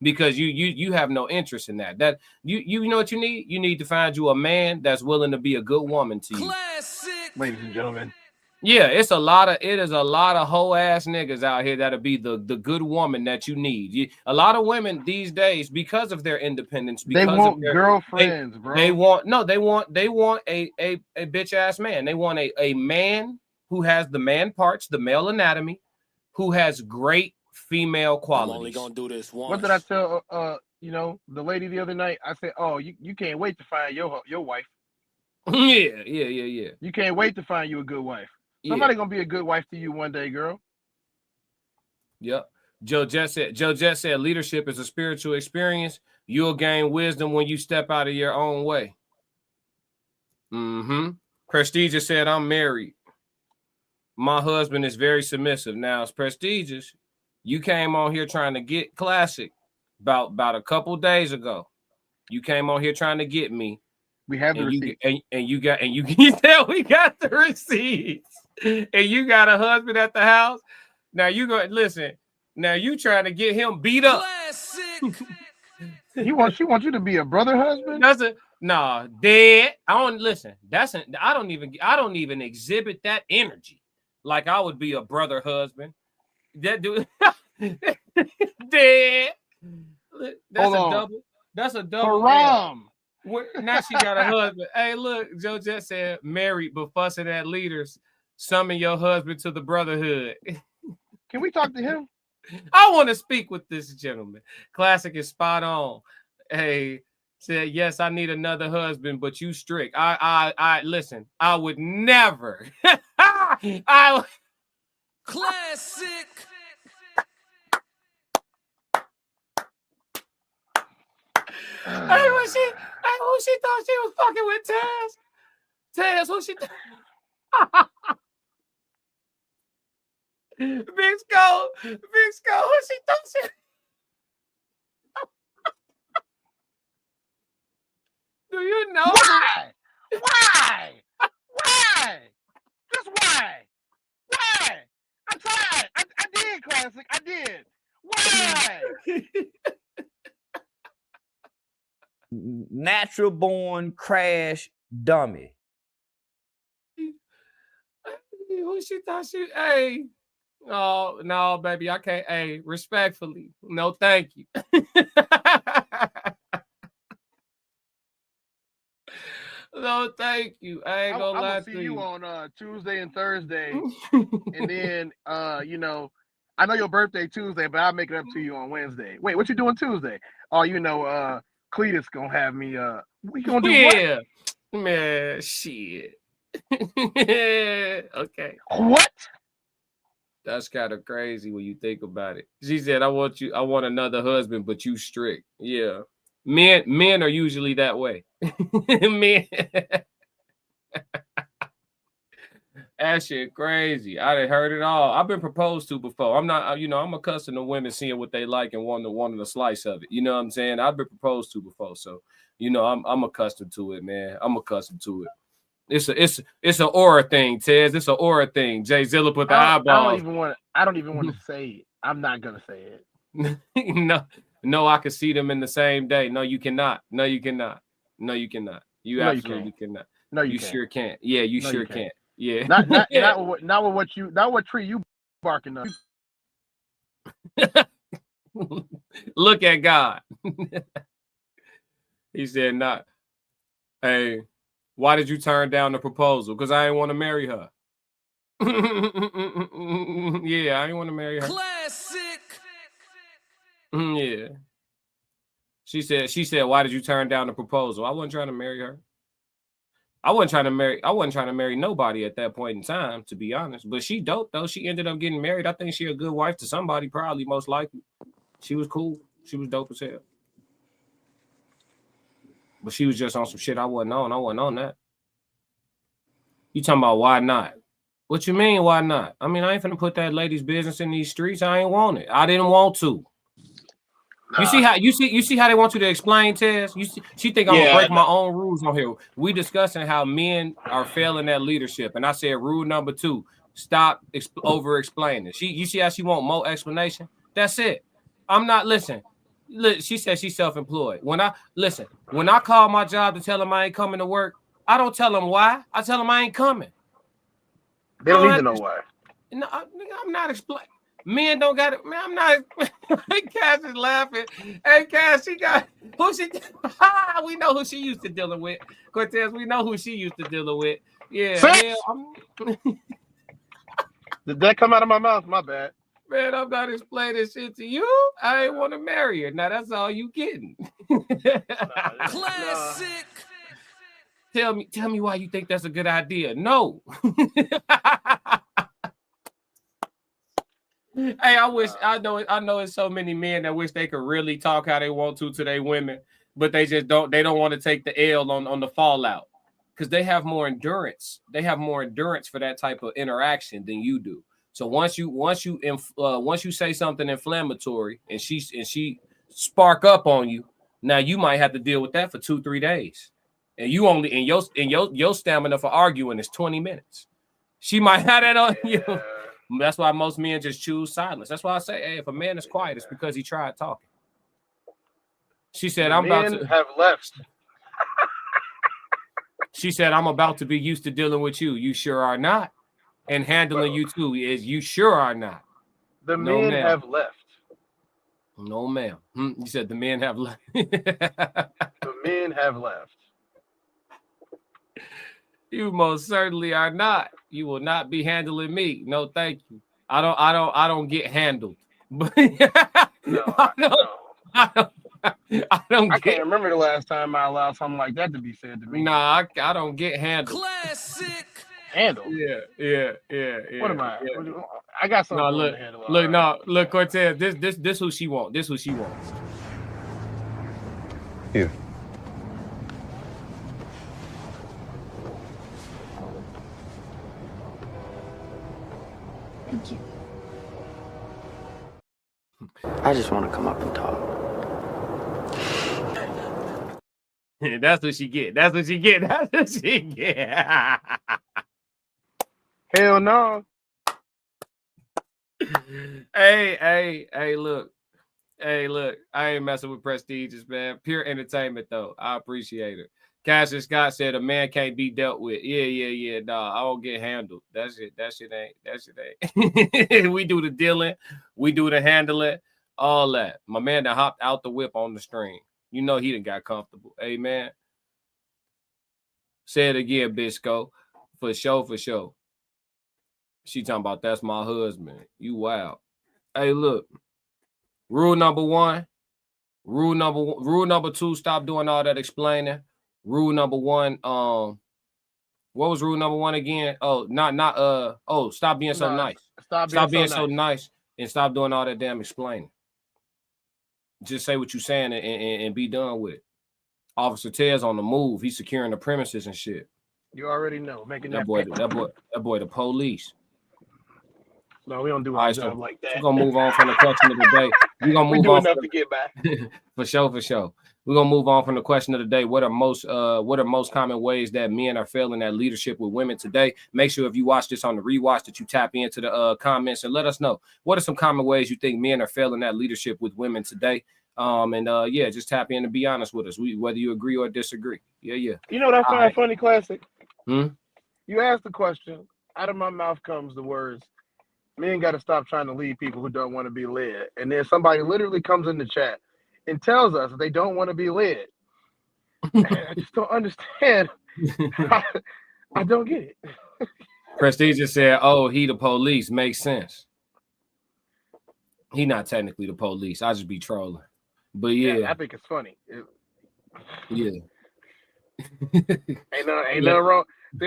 S2: because you have no interest in that. That you know what you need? You need to find you a man that's willing to be a good woman to you.
S3: Classic.
S7: Ladies and gentlemen.
S2: Yeah, it is a lot of hoe ass niggas out here that'll be the good woman that you need. A lot of women these days, because of their independence, because
S7: they want
S2: of their
S7: girlfriends, bro.
S2: They want a bitch ass man. They want a man who has the man parts, the male anatomy, who has great female qualities.
S1: I'm only gonna do this once.
S7: What did I tell the lady the other night? I said, oh, you can't wait to find your wife.
S2: Yeah.
S7: You can't wait to find you a good wife. Somebody gonna be a good wife to you one day, girl.
S2: Yep. Joe Jett said leadership is a spiritual experience. You'll gain wisdom when you step out of your own way. Prestigious said, I'm married. My husband is very submissive. Now it's Prestigious. You came on here trying to get Classic about a couple days ago. You came on here trying to get me.
S7: We have the receipts.
S2: We got the receipts. And you got a husband at the house. Now you go listen. Now you trying to get him beat up.
S7: She wants you to be a brother husband?
S2: Dead. I don't even exhibit that energy like I would be a brother husband. That dude dead. That's a double.
S7: Haram.
S2: Now she got a husband. Hey, look, Joe Jett said married but fussing at leaders. Summon your husband to the brotherhood.
S7: Can we talk to him?
S2: I want to speak with this gentleman. Classic is spot on. Hey, said yes, I need another husband, but you strict. I listen. I would never.
S3: Classic.
S2: Who she thought she was fucking with Taz? Taz, who she? Big Skull, who she thought she? Do you know
S7: why? Why? Why? Just why? Why? I tried. I did, classic. I did. Why?
S13: Natural born crash dummy.
S2: Who she thought she? Hey, oh no, baby, I can't. Hey, respectfully, no, thank you. No, thank you. I ain't gonna lie
S7: see
S2: to
S7: you
S2: you.
S7: on Tuesday and Thursday, and then you know, I know your birthday Tuesday, but I'll make it up to you on Wednesday. Wait, what you doing Tuesday? Oh, you know, Cletus gonna have me. We gonna do
S2: Yeah, man, shit. Okay.
S7: What?
S2: That's kind of crazy when you think about it. She said, I want another husband, but you strict. Yeah. Men are usually that way. Men. That shit crazy. I done heard it all. I've been proposed to before. I'm not, I'm accustomed to women seeing what they like and wanting a slice of it. You know what I'm saying? I've been proposed to before. So, I'm accustomed to it, man. I'm accustomed to it. It's an aura thing, Tez. It's an aura thing. Jay Zilla put the eyeballs.
S7: I don't even want to say it. I'm not gonna say it.
S2: No, I can see them in the same day. No, you cannot. No, you cannot. No, you cannot. You absolutely cannot.
S7: No, you
S2: sure can't. Yeah, you sure can't. Yeah.
S7: Not what tree you barking up.
S2: Look at God. He said, not. Hey, why did you turn down the proposal? Because I didn't want to marry her. Yeah, I didn't want to marry her.
S3: Classic.
S2: Yeah. She said, why did you turn down the proposal? I wasn't trying to marry her. I wasn't trying to marry nobody at that point in time, to be honest. But she dope though. She ended up getting married. I think she a good wife to somebody, probably, most likely. She was cool. She was dope as hell. But she was just on some shit I wasn't on. I wasn't on that. You talking about why not? What you mean, why not? I mean, I ain't finna put that lady's business in these streets. I ain't want it. I didn't want to. Nah. You see how they want you to explain, Tez? She think I'm gonna break my own rules on here. We discussing how men are failing at leadership, and I said rule number 2: stop over explaining. You see how she want more explanation? That's it. I'm not listening. She said she's self-employed. When I call my job to tell them I ain't coming to work, I don't tell them why. I tell them I ain't coming.
S7: They don't need to know why.
S2: No, I'm not explaining. Men don't got it. Man, I'm not. Hey, Cass is laughing. Hey, Cass, she got who she. We know who she used to dealing with. Cortez, we know who she used to dealing with. Yeah. Hell,
S7: did that come out of my mouth? My bad.
S2: Man, I'm not explaining this shit to you. I ain't want to marry her. Now that's all you getting.
S3: Classic.
S2: Tell me why you think that's a good idea. No. Hey, I know it's so many men that wish they could really talk how they want to their women, but they just don't want to take the L on the fallout because they have more endurance. They have more endurance for that type of interaction than you do. So once you say something inflammatory and she spark up on you, now you might have to deal with that for 2-3 days. And you only in your stamina for arguing is 20 minutes. She might have that on you. That's why most men just choose silence. That's why I say, hey, if a man is quiet, it's because he tried talking. She said, I'm about to
S7: have left.
S2: She said, I'm about to be used to dealing with you. You sure are not. And handling you too is you sure are not.
S7: The men have left.
S2: No, ma'am. You said the men have left.
S7: The men have left.
S2: You most certainly are not. You will not be handling me. No, thank you. I don't get handled. But I
S7: can't remember the last time I allowed something like that to be said to me.
S2: Nah, I don't get handled.
S3: Classic.
S7: Handled.
S2: Yeah.
S7: What am I? I got something to handle.
S2: Look, Cortez. This who she want. This who she wants.
S16: Here. Thank you.
S17: I just want to come up and talk.
S2: That's what she get. That's what she get. That's what she get.
S7: Hell no.
S2: Hey, look. Hey, look. I ain't messing with prestigious, man. Pure entertainment, though. I appreciate it. Cassius Scott said a man can't be dealt with. Yeah. Nah, I don't get handled. That shit ain't. We do the dealing. We do the handling. All that. My man that hopped out the whip on the stream. You know he done got comfortable. Amen. Say it again, Bisco. For sure. She talking about that's my husband. You wild. Hey, look. Rule number 1. Rule number 2, stop doing all that explaining. Rule number 1, what was rule number 1 again? Stop being so nice. Stop being so nice and stop doing all that damn explaining. Just say what you're saying and be done with it. Officer Ted's on the move. He's securing the premises and shit.
S7: You already know. Making
S2: that boy, the police.
S7: No, we don't do our job like that.
S2: We're gonna move on from the question of the day. We're gonna move
S7: do
S2: on
S7: enough to get back.
S2: For sure. We're gonna move on from the question of the day. What are most common ways that men are failing at leadership with women today? Make sure if you watch this on the rewatch that you tap into the comments and let us know what are some common ways you think men are failing at leadership with women today. Just tap in and be honest with us. Whether you agree or disagree. Yeah.
S7: You know that's not funny classic.
S2: Hmm?
S7: You asked the question. Out of my mouth comes the words. Men got to stop trying to lead people who don't want to be led. And then somebody literally comes in the chat and tells us they don't want to be led. I just don't understand. I don't get it.
S2: Prestige just said, "Oh, he the police." Makes sense. He not technically the police. I just be trolling. But yeah,
S7: I think it's funny.
S2: Yeah.
S7: Ain't nothing wrong.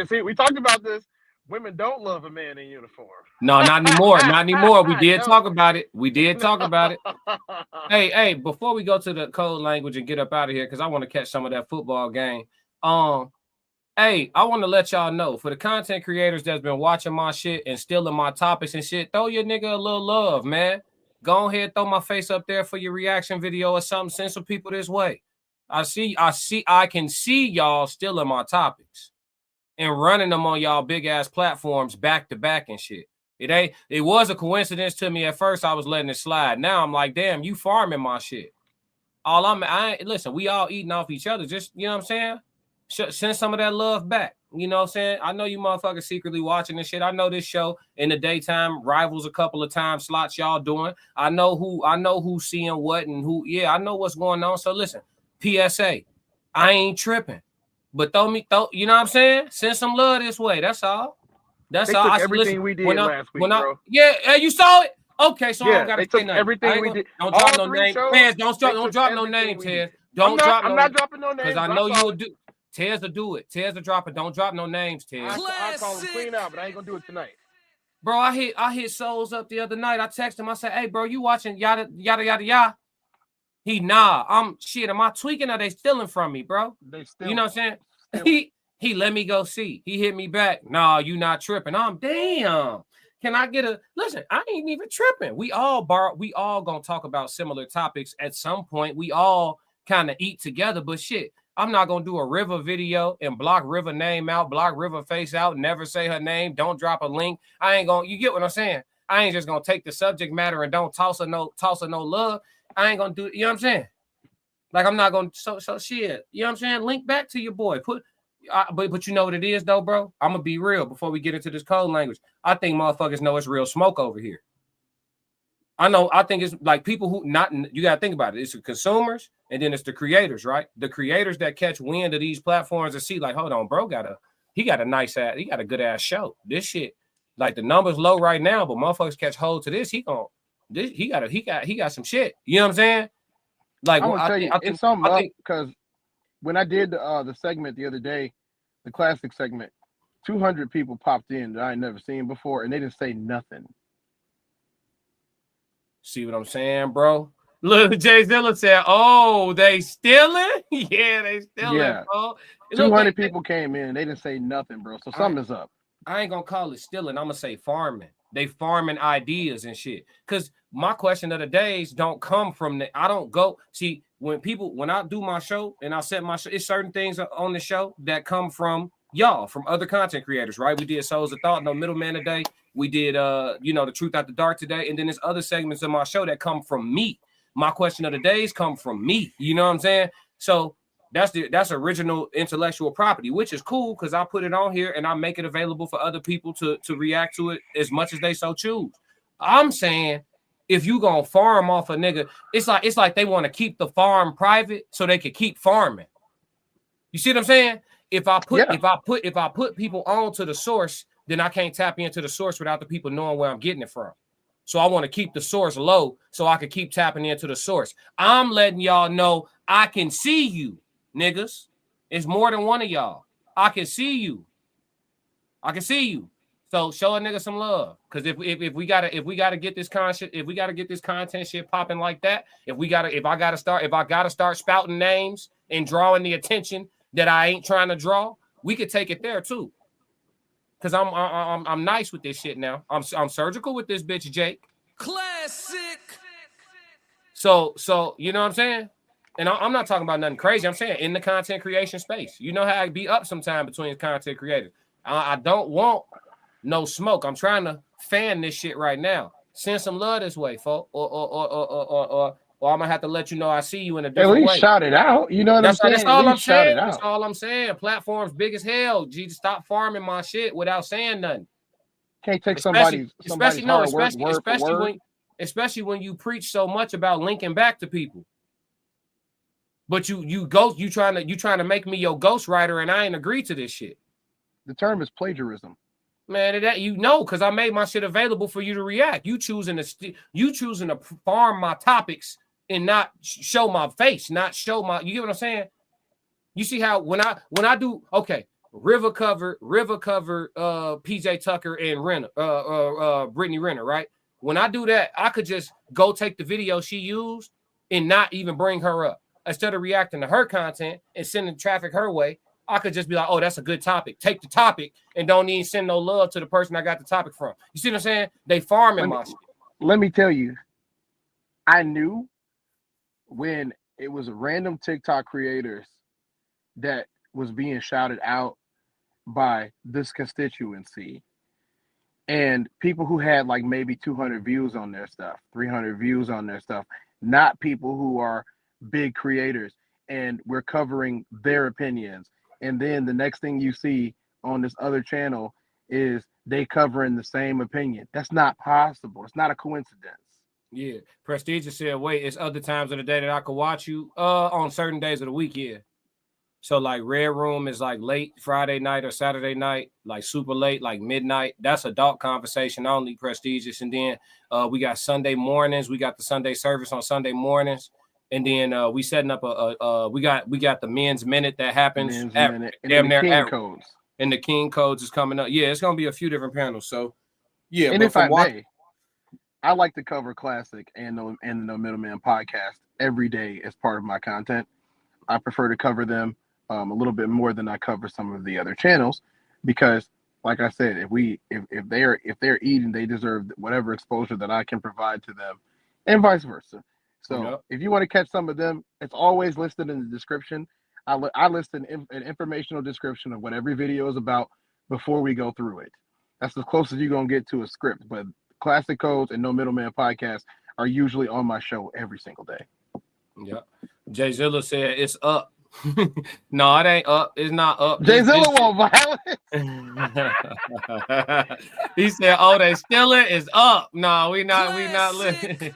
S7: See, we talked about this. Women don't love a man in uniform.
S2: No, not anymore. Not anymore. We did talk about it. Hey, before we go to the code language and get up out of here, because I want to catch some of that football game. Hey, I want to let y'all know, for the content creators that's been watching my shit and stealing my topics and shit, throw your nigga a little love, man. Go ahead, throw my face up there for your reaction video or something. Send some people this way. I can see y'all stealing my topics and running them on y'all big ass platforms back to back and shit. It was a coincidence to me at first. I was letting it slide. Now I'm like, damn, you farming my shit. Listen, we all eating off each other. Just, you know what I'm saying? Send some of that love back. You know what I'm saying? I know you motherfuckers secretly watching this shit. I know this show in the daytime rivals a couple of time slots y'all doing. I know who's seeing what and who. Yeah, I know what's going on. So listen, PSA, I ain't tripping. But you know what I'm saying? Send some love this way. That's all.
S7: That's all. Everything we did last week, bro.
S2: Yeah, you saw it? Okay, so I don't gotta say nothing.
S7: Everything we did.
S2: Don't drop no names. Tez, don't drop no names, Tez. I'm
S7: not dropping no names.
S2: Because I know you will do. Tez will do it. Tez will drop it. Don't drop no names, Tez.
S7: I call him clean out, but I ain't gonna do it tonight.
S2: Bro, I hit Souls up the other night. I texted him. I said, "Hey, bro, you watching yada yada yada yada?" I'm am I tweaking or they stealing from me, bro?
S7: They stealing.
S2: You know what I'm saying? He let me go see. He hit me back. Nah, you not tripping. I'm damn. Can I get listen? I ain't even tripping. We all gonna talk about similar topics at some point. We all kind of eat together, but shit, I'm not gonna do a River video and block River name out, block River face out, never say her name, don't drop a link. I ain't gonna, you get what I'm saying? I ain't just gonna take the subject matter and don't toss her no love. I ain't gonna do it, you know what I'm saying? Like I'm not gonna so shit, you know what I'm saying? Link back to your boy. But you know what it is though, bro? I'm gonna be real before we get into this code language. I think motherfuckers know it's real smoke over here. I think it's like people who you gotta think about it. It's the consumers and then it's the creators, right? The creators that catch wind of these platforms and see, like, hold on, bro, he got a good ass show. This shit, like the numbers low right now, but motherfuckers catch hold to this. He got some shit. You know what I'm saying? Like,
S7: I'm gonna tell you, it's something up because when I did the segment the other day, the classic segment, 200 people popped in that I ain't never seen before, and they didn't say nothing.
S2: See what I'm saying, bro? Look, Jay Zilla said, "Oh, they stealing? Yeah, they stealing, bro."
S7: 200 people came in, they didn't say nothing, bro. So something is up.
S2: I ain't gonna call it stealing. I'm gonna say farming. They farming ideas and shit. Cause my question of the days don't come from the. I don't go see when I do my show and I set my show. It's certain things on the show that come from y'all, from other content creators, right? We did Souls of Thought, No Middleman today. We did the Truth After Dark today, and then there's other segments of my show that come from me. My question of the days come from me. You know what I'm saying? So that's original intellectual property, which is cool because I put it on here and I make it available for other people to react to it as much as they so choose. I'm saying if you gonna farm off a nigga, it's like they want to keep the farm private so they can keep farming. You see what I'm saying? If I put people on to the source, then I can't tap into the source without the people knowing where I'm getting it from. So I want to keep the source low so I can keep tapping into the source. I'm letting y'all know I can see you, niggas. It's more than one of y'all. I can see you. I can see you. So show a nigga some love. Cause if we gotta get this content shit popping like that, if I gotta start spouting names and drawing the attention that I ain't trying to draw, we could take it there too. Cause I'm nice with this shit now. I'm surgical with this bitch, Jake.
S3: Classic.
S2: So you know what I'm saying? And I'm not talking about nothing crazy. I'm saying in the content creation space. You know how I be up sometime between content creators. I don't want no smoke. I'm trying to fan this shit right now. Send some love this way, folks. Or I'm gonna have to let you know I see you in a different way.
S7: At least shout it out. You know what I'm saying?
S2: That's all I'm saying.
S7: That's
S2: all I'm saying. Platforms big as hell. G, stop farming my shit without saying nothing.
S7: Can't take somebody's hard work word for word.
S2: Especially when you preach so much about linking back to people. But you trying to make me your ghostwriter, and I ain't agree to this shit.
S7: The term is plagiarism.
S2: Man, that because I made my shit available for you to react. You choosing to farm my topics and not show my face, not show my. You get what I'm saying? You see how when I do River cover PJ Tucker and Brittany Renner, right? When I do that, I could just go take the video she used and not even bring her up. Instead of reacting to her content and sending traffic her way, I could just be like, oh, that's a good topic. Take the topic and don't even send no love to the person I got the topic from. You see what I'm saying? They farming my shit.
S7: Let me tell you, I knew when it was random TikTok creators that was being shouted out by this constituency and people who had like maybe 200 views on their stuff, 300 views on their stuff, not people who are big creators, and we're covering their opinions. And then the next thing you see on this other channel is they covering the same opinion. That's not possible. It's not a coincidence.
S2: Yeah. Prestigious said, wait, it's other times of the day that I could watch you on certain days of the week, yeah. So like Red Room is like late Friday night or Saturday night, like super late, like midnight. That's adult conversation only, Prestigious. And then we got Sunday mornings. We got the Sunday service on Sunday mornings. And then we setting up we got the men's minute that happens.
S7: And the King Codes.
S2: And the King Codes is coming up. Yeah, it's gonna be a few different panels. So yeah,
S7: and if I may, I like to cover Classic and the No Middleman podcast every day as part of my content. I prefer to cover them a little bit more than I cover some of the other channels because, like I said, if they're eating, they deserve whatever exposure that I can provide to them, and vice versa. So if you want to catch some of them, it's always listed in the description. I list an informational description of what every video is about before we go through it. That's the closest you're going to get to a script. But Classic Codes and No Middleman podcast are usually on my show every single day.
S2: Yeah. Jay Zilla said it's up. No, it ain't up. It's not up.
S7: Jay Zilla want
S2: violence. He said, oh, they stealing is up. No, we not listening.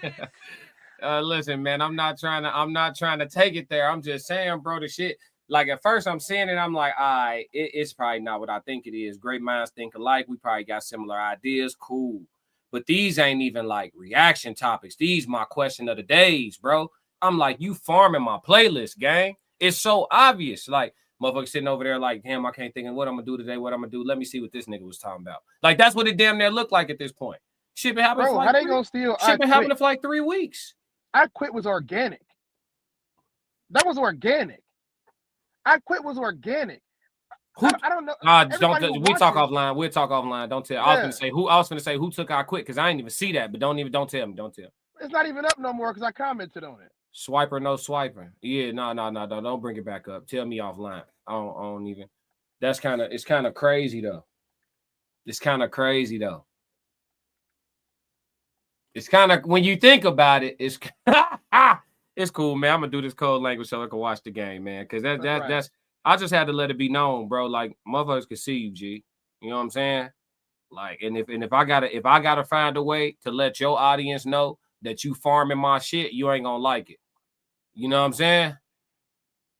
S2: Listen, man, I'm not trying to take it there. I'm just saying, bro, the shit. Like at first I'm seeing it, I'm like, all right, it's probably not what I think it is. Great minds think alike. We probably got similar ideas. Cool. But these ain't even like reaction topics. These my question of the days, bro. I'm like, you farming my playlist, gang. It's so obvious. Like, motherfucker sitting over there like, damn, I can't think of what I'm gonna do today, what I'm gonna do. Let me see what this nigga was talking about. Like, that's what it damn near looked like at this point. Shit been happening for like happening for like 3 weeks.
S7: I Quit was organic. That was organic. I Quit was organic. I don't know.
S2: Don't.
S7: Everybody who
S2: We talk
S7: watches-
S2: offline. We'll talk offline. Don't tell. I was
S7: Yeah.
S2: gonna say who. I was gonna say who took our quick because I didn't even see that. But don't tell me. Don't tell.
S7: It's not even up no more because I commented on it.
S2: Swiper, no swiping. Yeah, no. Don't bring it back up. Tell me offline. I don't even. It's kind of crazy though. It's kind of crazy though. It's kind of when you think about it, it's it's cool, man. I'm gonna do this code language so I can watch the game, man. Because that's I just had to let it be known, bro. Like motherfuckers can see you, G. You know what I'm saying? Like, and if I gotta find a way to let your audience know that you farming my shit, you ain't gonna like it. You know what I'm saying?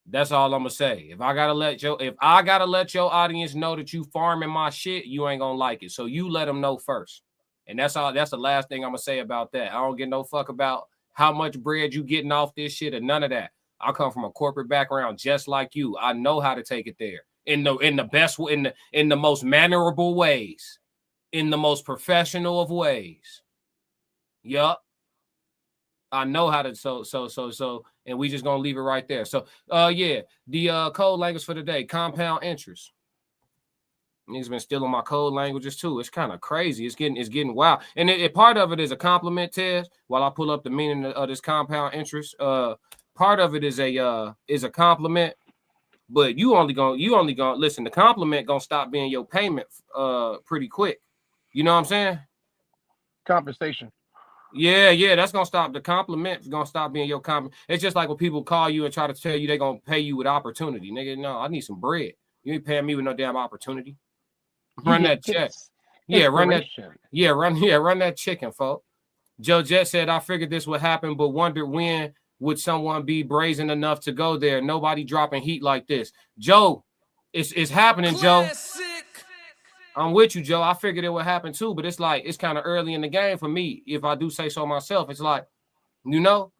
S2: That's all I'm gonna say. If I gotta let your audience know that you farming my shit, you ain't gonna like it. So you let them know first. And that's all. That's the last thing I'm gonna say about that. I don't give no fuck about how much bread you getting off this shit or none of that. I come from a corporate background just like you. I know how to take it there in the best in the most mannerable ways, in the most professional of ways. Yup. I know how to so and we just gonna leave it right there. So yeah, the code language for today, compound interest. Niggas been stealing my code languages too. It's kind of crazy. It's getting wild. And part of it is a compliment test. While I pull up the meaning of this compound interest, part of it is a compliment. But you only gonna listen. The compliment gonna stop being your payment pretty quick. You know what I'm saying?
S7: Compensation.
S2: Yeah, that's gonna stop. The compliment gonna stop being your compliment. It's just like when people call you and try to tell you they're gonna pay you with opportunity. Nigga, no, I need some bread. You ain't paying me with no damn opportunity. Run that check. Yeah, run that chicken, folks. Joe Jet said, I figured this would happen, but wondered when would someone be brazen enough to go there? Nobody dropping heat like this. Joe, it's happening, Joe. I'm with you, Joe. I figured it would happen too, but it's like it's kind of early in the game for me. If I do say so myself, it's like, you know,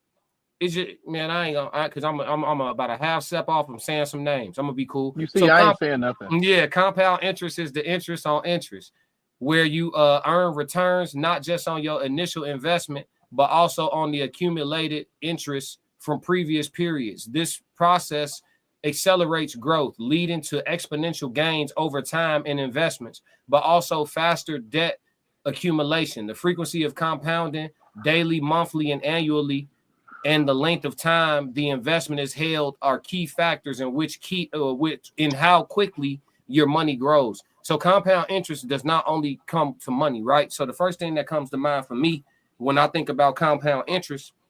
S2: it's just man, I ain't gonna because I'm about a half step off from saying some names. I'm gonna be cool.
S7: You see, I ain't saying nothing.
S2: Yeah, compound interest is the interest on interest, where you earn returns not just on your initial investment, but also on the accumulated interest from previous periods. This process accelerates growth, leading to exponential gains over time in investments, but also faster debt accumulation. The frequency of compounding daily, monthly, and annually, and the length of time the investment is held are key factors in how quickly your money grows. So compound interest does not only come to money, right? So the first thing that comes to mind for me when I think about compound interest,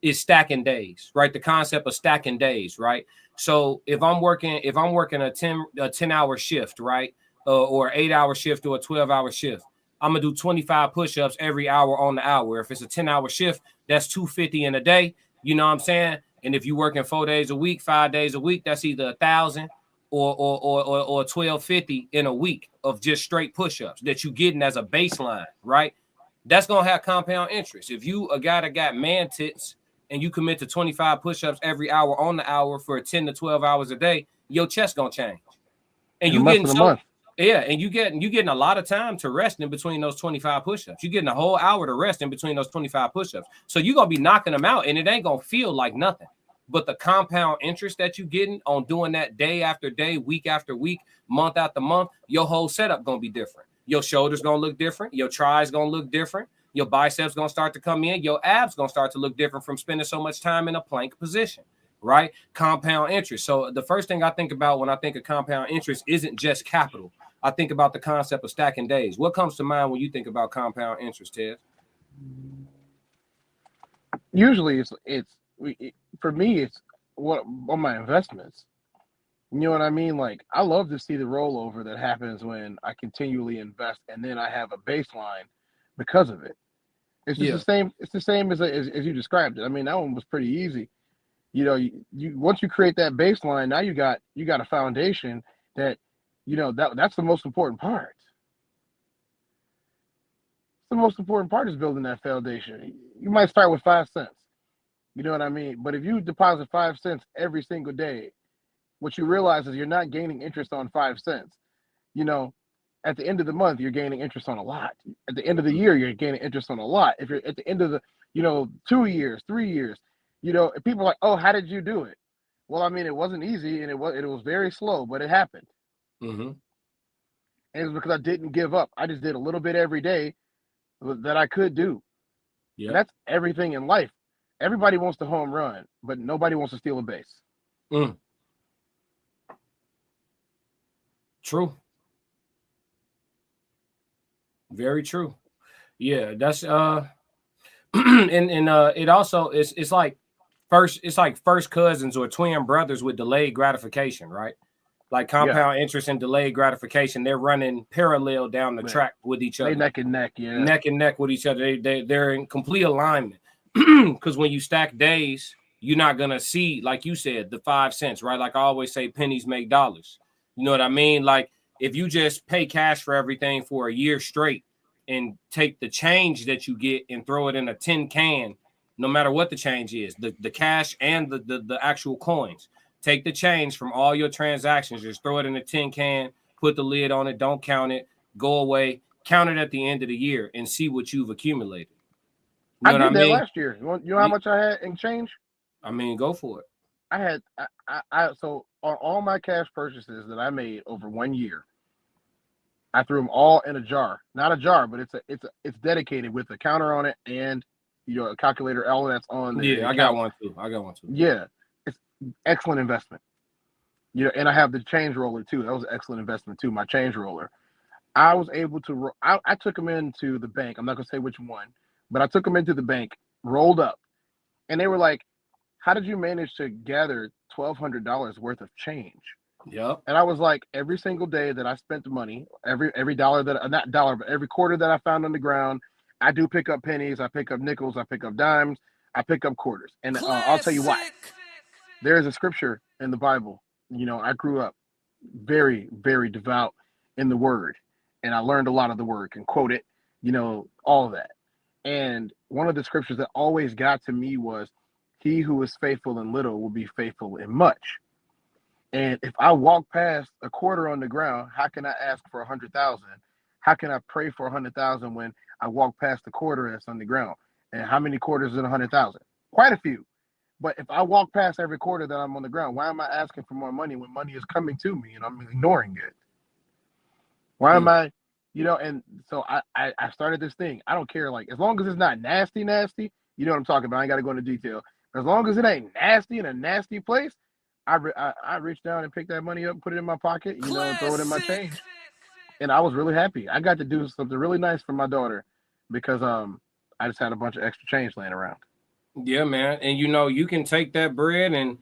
S2: is stacking days, right? The concept of stacking days, right? So if I'm working a 10-hour shift, right? Or 8-hour shift or a 12-hour shift, I'm gonna do 25 push-ups every hour on the hour. If it's a 10-hour shift, that's 250 in a day. You know what I'm saying? And if you're working 4 days a week, 5 days a week, that's either 1,000 or 1,250 in a week of just straight push-ups that you getting as a baseline, right? That's gonna have compound interest. If you a guy that got man tits and you commit to 25 push-ups every hour on the hour for 10 to 12 hours a day, your chest gonna change. And you getting and you getting a lot of time to rest in between those 25 push-ups. You're getting a whole hour to rest in between those 25 push-ups. So you're gonna be knocking them out, and it ain't gonna feel like nothing. But the compound interest that you're getting on doing that day after day, week after week, month after month, your whole setup gonna be different. Your shoulders gonna look different. Your tries gonna look different. Your biceps gonna start to come in. Your abs gonna start to look different from spending so much time in a plank position, right? Compound interest. So the first thing I think about when I think of compound interest isn't just capital. I think about the concept of stacking days. What comes to mind when you think about compound interest, Ted?
S7: Usually, for me, it's what on my investments. You know what I mean? Like, I love to see the rollover that happens when I continually invest, and then I have a baseline because of it. It's just the same. It's the same as you described it. I mean, that one was pretty easy. You know, you once you create that baseline, now you got a foundation that, you know, that's the most important part. The most important part is building that foundation. You might start with 5 cents. You know what I mean? But if you deposit 5 cents every single day, what you realize is you're not gaining interest on 5 cents. You know, at the end of the month, you're gaining interest on a lot. At the end of the year, you're gaining interest on a lot. If you're at the end of the, 2 years, 3 years, You know, and people are like, oh, how did you do it? Well, I mean, it wasn't easy and it was very slow, but it happened.
S2: Mm-hmm.
S7: And it was because I didn't give up. I just did a little bit every day that I could do.
S2: Yeah.
S7: And that's everything in life. Everybody wants to home run, but nobody wants to steal a base.
S2: True. Very true. Yeah, that's and it also it's like first cousins or twin brothers with delayed gratification, right? Like compound interest and delayed gratification, they're running parallel down the track with each other.
S7: They neck and neck, yeah.
S2: Neck and neck with each other. They're in complete alignment. Because when you stack days, you're not gonna see, like you said, the 5 cents, right? Like I always say, pennies make dollars. You know what I mean? Like if you just pay cash for everything for a year straight and take the change that you get and throw it in a tin can, no matter what the change is, the cash and the actual coins. Take the change from all your transactions, just throw it in a tin can, put the lid on it, don't count it, go away, count it at the end of the year and see what you've accumulated. You know
S7: I did that
S2: mean?
S7: last year. You know how much I had in change?
S2: I mean, go for it.
S7: I had so on all my cash purchases that I made over 1 year, I threw them all in a jar. Not a jar, but it's dedicated with a counter on it and a calculator, all that's on there.
S2: Yeah, I got one too.
S7: Yeah, it's excellent investment. And I have the change roller too. That was an excellent investment too. My change roller. I was able to. I took them into the bank. I'm not gonna say which one, but I took them into the bank, rolled up, and they were like, "How did you manage to gather $1,200 worth of change?"
S2: Yep.
S7: And I was like, every single day that I spent the money, every dollar that not dollar, but every quarter that I found on the ground, I do pick up pennies, I pick up nickels, I pick up dimes, I pick up quarters, and I'll tell you why. There is a scripture in the Bible. I grew up very, very devout in the Word, and I learned a lot of the Word, can quote it, all of that. And one of the scriptures that always got to me was, "He who is faithful in little will be faithful in much." And if I walk past a quarter on the ground, how can I ask for 100,000? How can I pray for 100,000 when I walk past the quarter that's on the ground? And how many quarters in 100,000? Quite a few. But if I walk past every quarter that I'm on the ground, why am I asking for more money when money is coming to me and I'm ignoring it? Why am I, and so I started this thing. I don't care, like, as long as it's not nasty, you know what I'm talking about. I ain't got to go into detail. As long as it ain't nasty in a nasty place, I reached down and picked that money up and put it in my pocket, and throw it in my change. And I was really happy. I got to do something really nice for my daughter because I just had a bunch of extra change laying around.
S2: Yeah, man. And you can take that bread and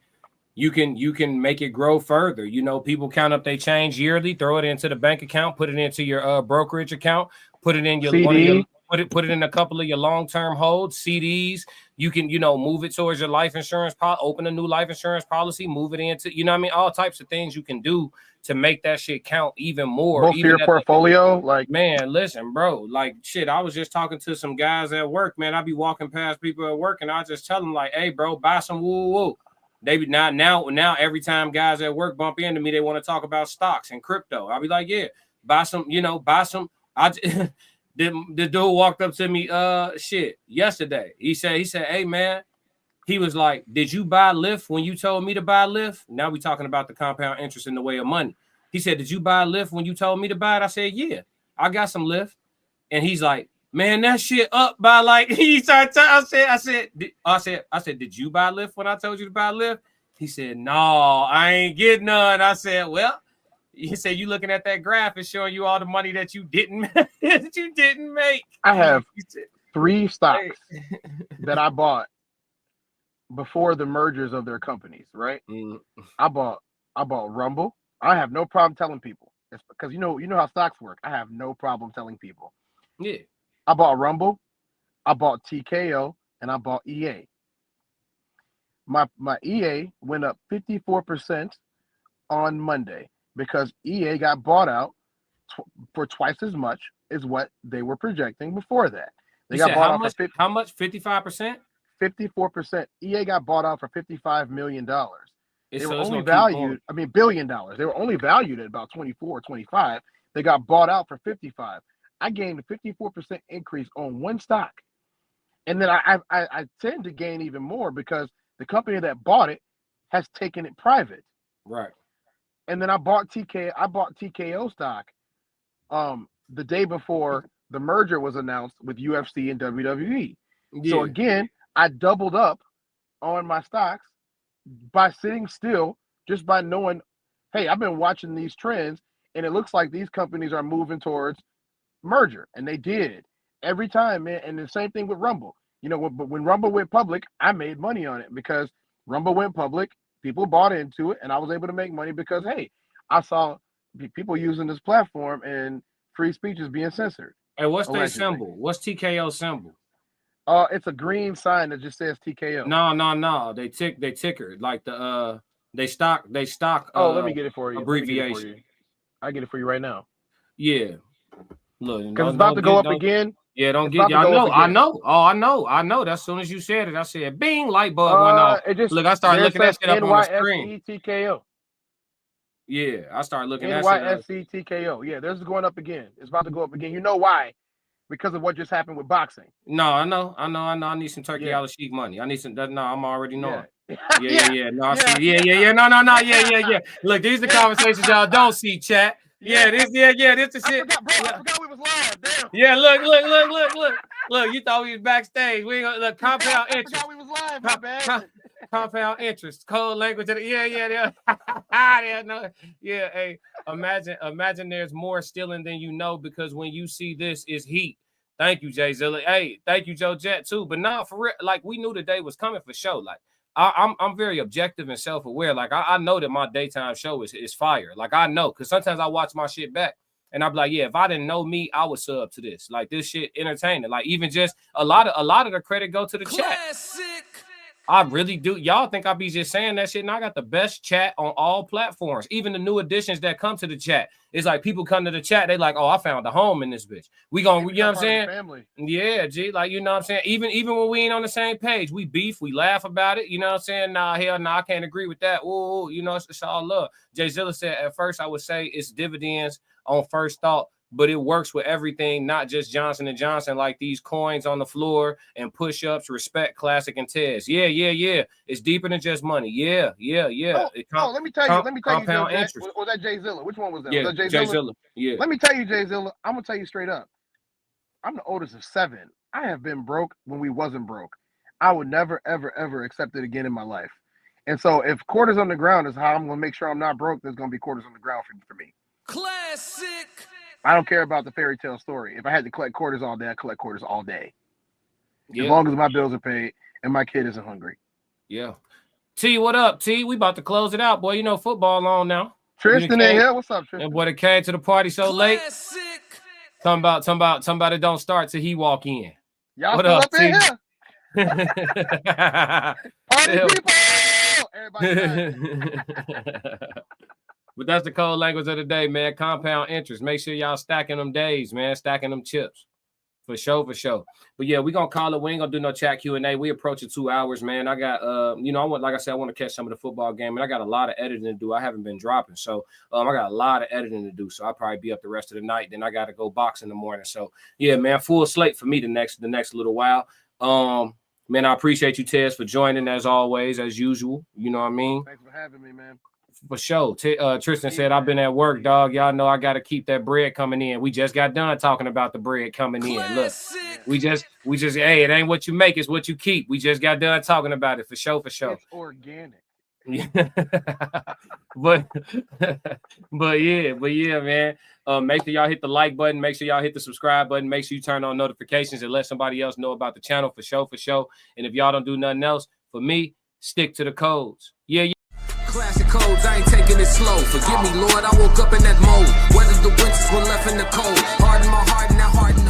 S2: you can make it grow further. People count up their change yearly, throw it into the bank account, put it into your brokerage account, put it in your
S7: CD.
S2: Put it in a couple of your long-term holds, CDs. You can, move it towards your life insurance policy, open a new life insurance policy, move it into, all types of things you can do to make that shit count even more.
S7: Both
S2: even
S7: your portfolio,
S2: man, listen, bro, like shit. I was just talking to some guys at work, man. I be walking past people at work and I just tell them like, hey, bro, buy some woo. They be now every time guys at work bump into me, they want to talk about stocks and crypto. I'll be like, yeah, buy some. The dude walked up to me yesterday. He said, hey man, he was like, did you buy Lyft when you told me to buy Lyft? Now we talking about the compound interest in the way of money. He said, did you buy Lyft when you told me to buy it? I said, yeah, I got some Lyft. And he's like, man, that shit up by like he started. I said, did you buy Lyft when I told you to buy Lyft? He said, no, I ain't getting none. I said, well. He said, you looking at that graph is showing you all the money that you didn't make.
S7: I have 3 stocks that I bought before the mergers of their companies, right? I bought Rumble. I have no problem telling people. It's because you know how stocks work. I have no problem telling people.
S2: Yeah.
S7: I bought Rumble, I bought TKO, and I bought EA. My EA went up 54% on Monday. Because EA got bought out for twice as much as what they were projecting before that. They got bought out for
S2: how much? 55%?
S7: 54%. EA got bought out for $55 million. They were only valued, $1 billion. They were only valued at about 24, 25. They got bought out for 55. I gained a 54% increase on one stock. And then I tend to gain even more because The company that bought it has taken it private.
S2: Right.
S7: And then I bought TKO stock the day before the merger was announced with UFC and WWE.
S2: Yeah.
S7: So again, I doubled up on my stocks by sitting still, just by knowing, hey, I've been watching these trends, and it looks like these companies are moving towards merger, and they did every time, man. And the same thing with Rumble. You know, when Rumble went public, I made money on it because Rumble went public, people bought into it, and I was able to make money because, hey, I saw people using this platform and free speech is being censored.
S2: Hey, what's their
S7: allegedly.
S2: symbol? What's TKO symbol?
S7: It's a green sign that just says TKO.
S2: No. They ticker like the they stock.
S7: Oh, let me get it for you.
S2: Abbreviation.
S7: I get it for you right now.
S2: Yeah. Look,
S7: because it's about to go up again.
S2: Yeah, don't get. I know. Oh, I know. As soon as you said it, I said, "Bing!" Light bulb went off. Look, I started looking that shit up on the screen.
S7: NYSE-TKO.
S2: Yeah, I started looking at that shit up.
S7: NYSE-TKO. Yeah, this is going up again. It's about to go up again. You know why? Because of what just happened with boxing.
S2: No, I know. I need some Turkey Al Sheik money. I need some. No, I'm already knowing. Yeah. No, I see. Yeah. No. Yeah. Look, these are the conversations y'all don't see, chat. Yeah, this the shit.
S7: I forgot we was live. Damn.
S2: Yeah, look. You thought we was backstage. We ain't gonna look. Compound interest.
S7: I forgot we was live. My bad.
S2: Compound interest. Code language. Yeah. Hey, imagine there's more stealing than you know, because when you see this, it's heat. Thank you, Jay Zilla. Hey, thank you, Joe Jet too. But not for real. Like, we knew the day was coming for sure. Like, I'm very objective and self-aware. Like, I know that my daytime show is fire. Like, I know, because sometimes I watch my shit back and I'm like, yeah, if I didn't know me, I would sub to this. Like, this shit entertaining. Like, even just a lot of the credit go to the chat. I really do. Y'all think I be just saying that shit, and I got the best chat on all platforms. Even the new additions that come to the chat. It's like people come to the chat, they like, oh, I found a home in this bitch. We gonna, you know what I'm saying?
S7: Family.
S2: Yeah, G, like, you know what I'm saying? Even when we ain't on the same page, we beef, we laugh about it. You know what I'm saying? Nah, hell no, I can't agree with that. Ooh, you know, it's all love. Jay Zilla said, at first I would say it's dividends on first thought, but it works with everything, not just Johnson & Johnson, like these coins on the floor and push-ups, respect, classic, and Tez. Yeah. It's deeper than just money. Yeah.
S7: Let me tell you,
S2: compound interest.
S7: Was that Jay Zilla? Which one was that?
S2: Yeah,
S7: Was that
S2: Jay Zilla. Yeah.
S7: Let me tell you, Jay Zilla, I'm going to tell you straight up. I'm the oldest of 7. I have been broke when we wasn't broke. I would never, ever, ever accept it again in my life. And so if quarters on the ground is how I'm going to make sure I'm not broke, there's going to be quarters on the ground for me.
S3: Classic.
S7: I don't care about the fairy tale story. If I had to collect quarters all day, I collect quarters all day.
S2: Yeah.
S7: As long as my bills are paid and my kid isn't hungry.
S2: Yeah. T, what up, T? We about to close it out, boy. You know football on now.
S7: Tristan in here. What's up, Tristan?
S2: And boy, that came to the party so late. Talking about somebody don't start till he walk in.
S7: Y'all
S2: what
S7: still
S2: up,
S7: up in
S2: T?
S7: here? Party people! Everybody.
S2: But that's the code language of the day, man. Compound interest. Make sure y'all stacking them days, man. Stacking them chips. For sure. But yeah, we're going to call it. We ain't going to do no chat Q&A. We approaching 2 hours, man. I got, I want to catch some of the football game, and I got a lot of editing to do. I haven't been dropping. So I got a lot of editing to do. So I'll probably be up the rest of the night. Then I got to go box in the morning. So yeah, man, full slate for me the next little while. Man, I appreciate you, Tez, for joining as always, as usual. You know what I mean?
S7: Thanks for having me, man.
S2: For sure. Tristan said, I've been at work, dog. Y'all know I got to keep that bread coming in. We just got done talking about the bread coming in. Look, we just, hey, it ain't what you make, it's what you keep. We just got done talking about it for sure.
S7: It's organic.
S2: but yeah, man. Make sure y'all hit the like button. Make sure y'all hit the subscribe button. Make sure you turn on notifications and let somebody else know about the channel for sure. And if y'all don't do nothing else, for me, stick to the codes. Yeah.
S3: Classic codes, I ain't taking it slow. Forgive me, Lord, I woke up in that mode. Weathered the winters when left in the cold. Hardened my heart and that hardened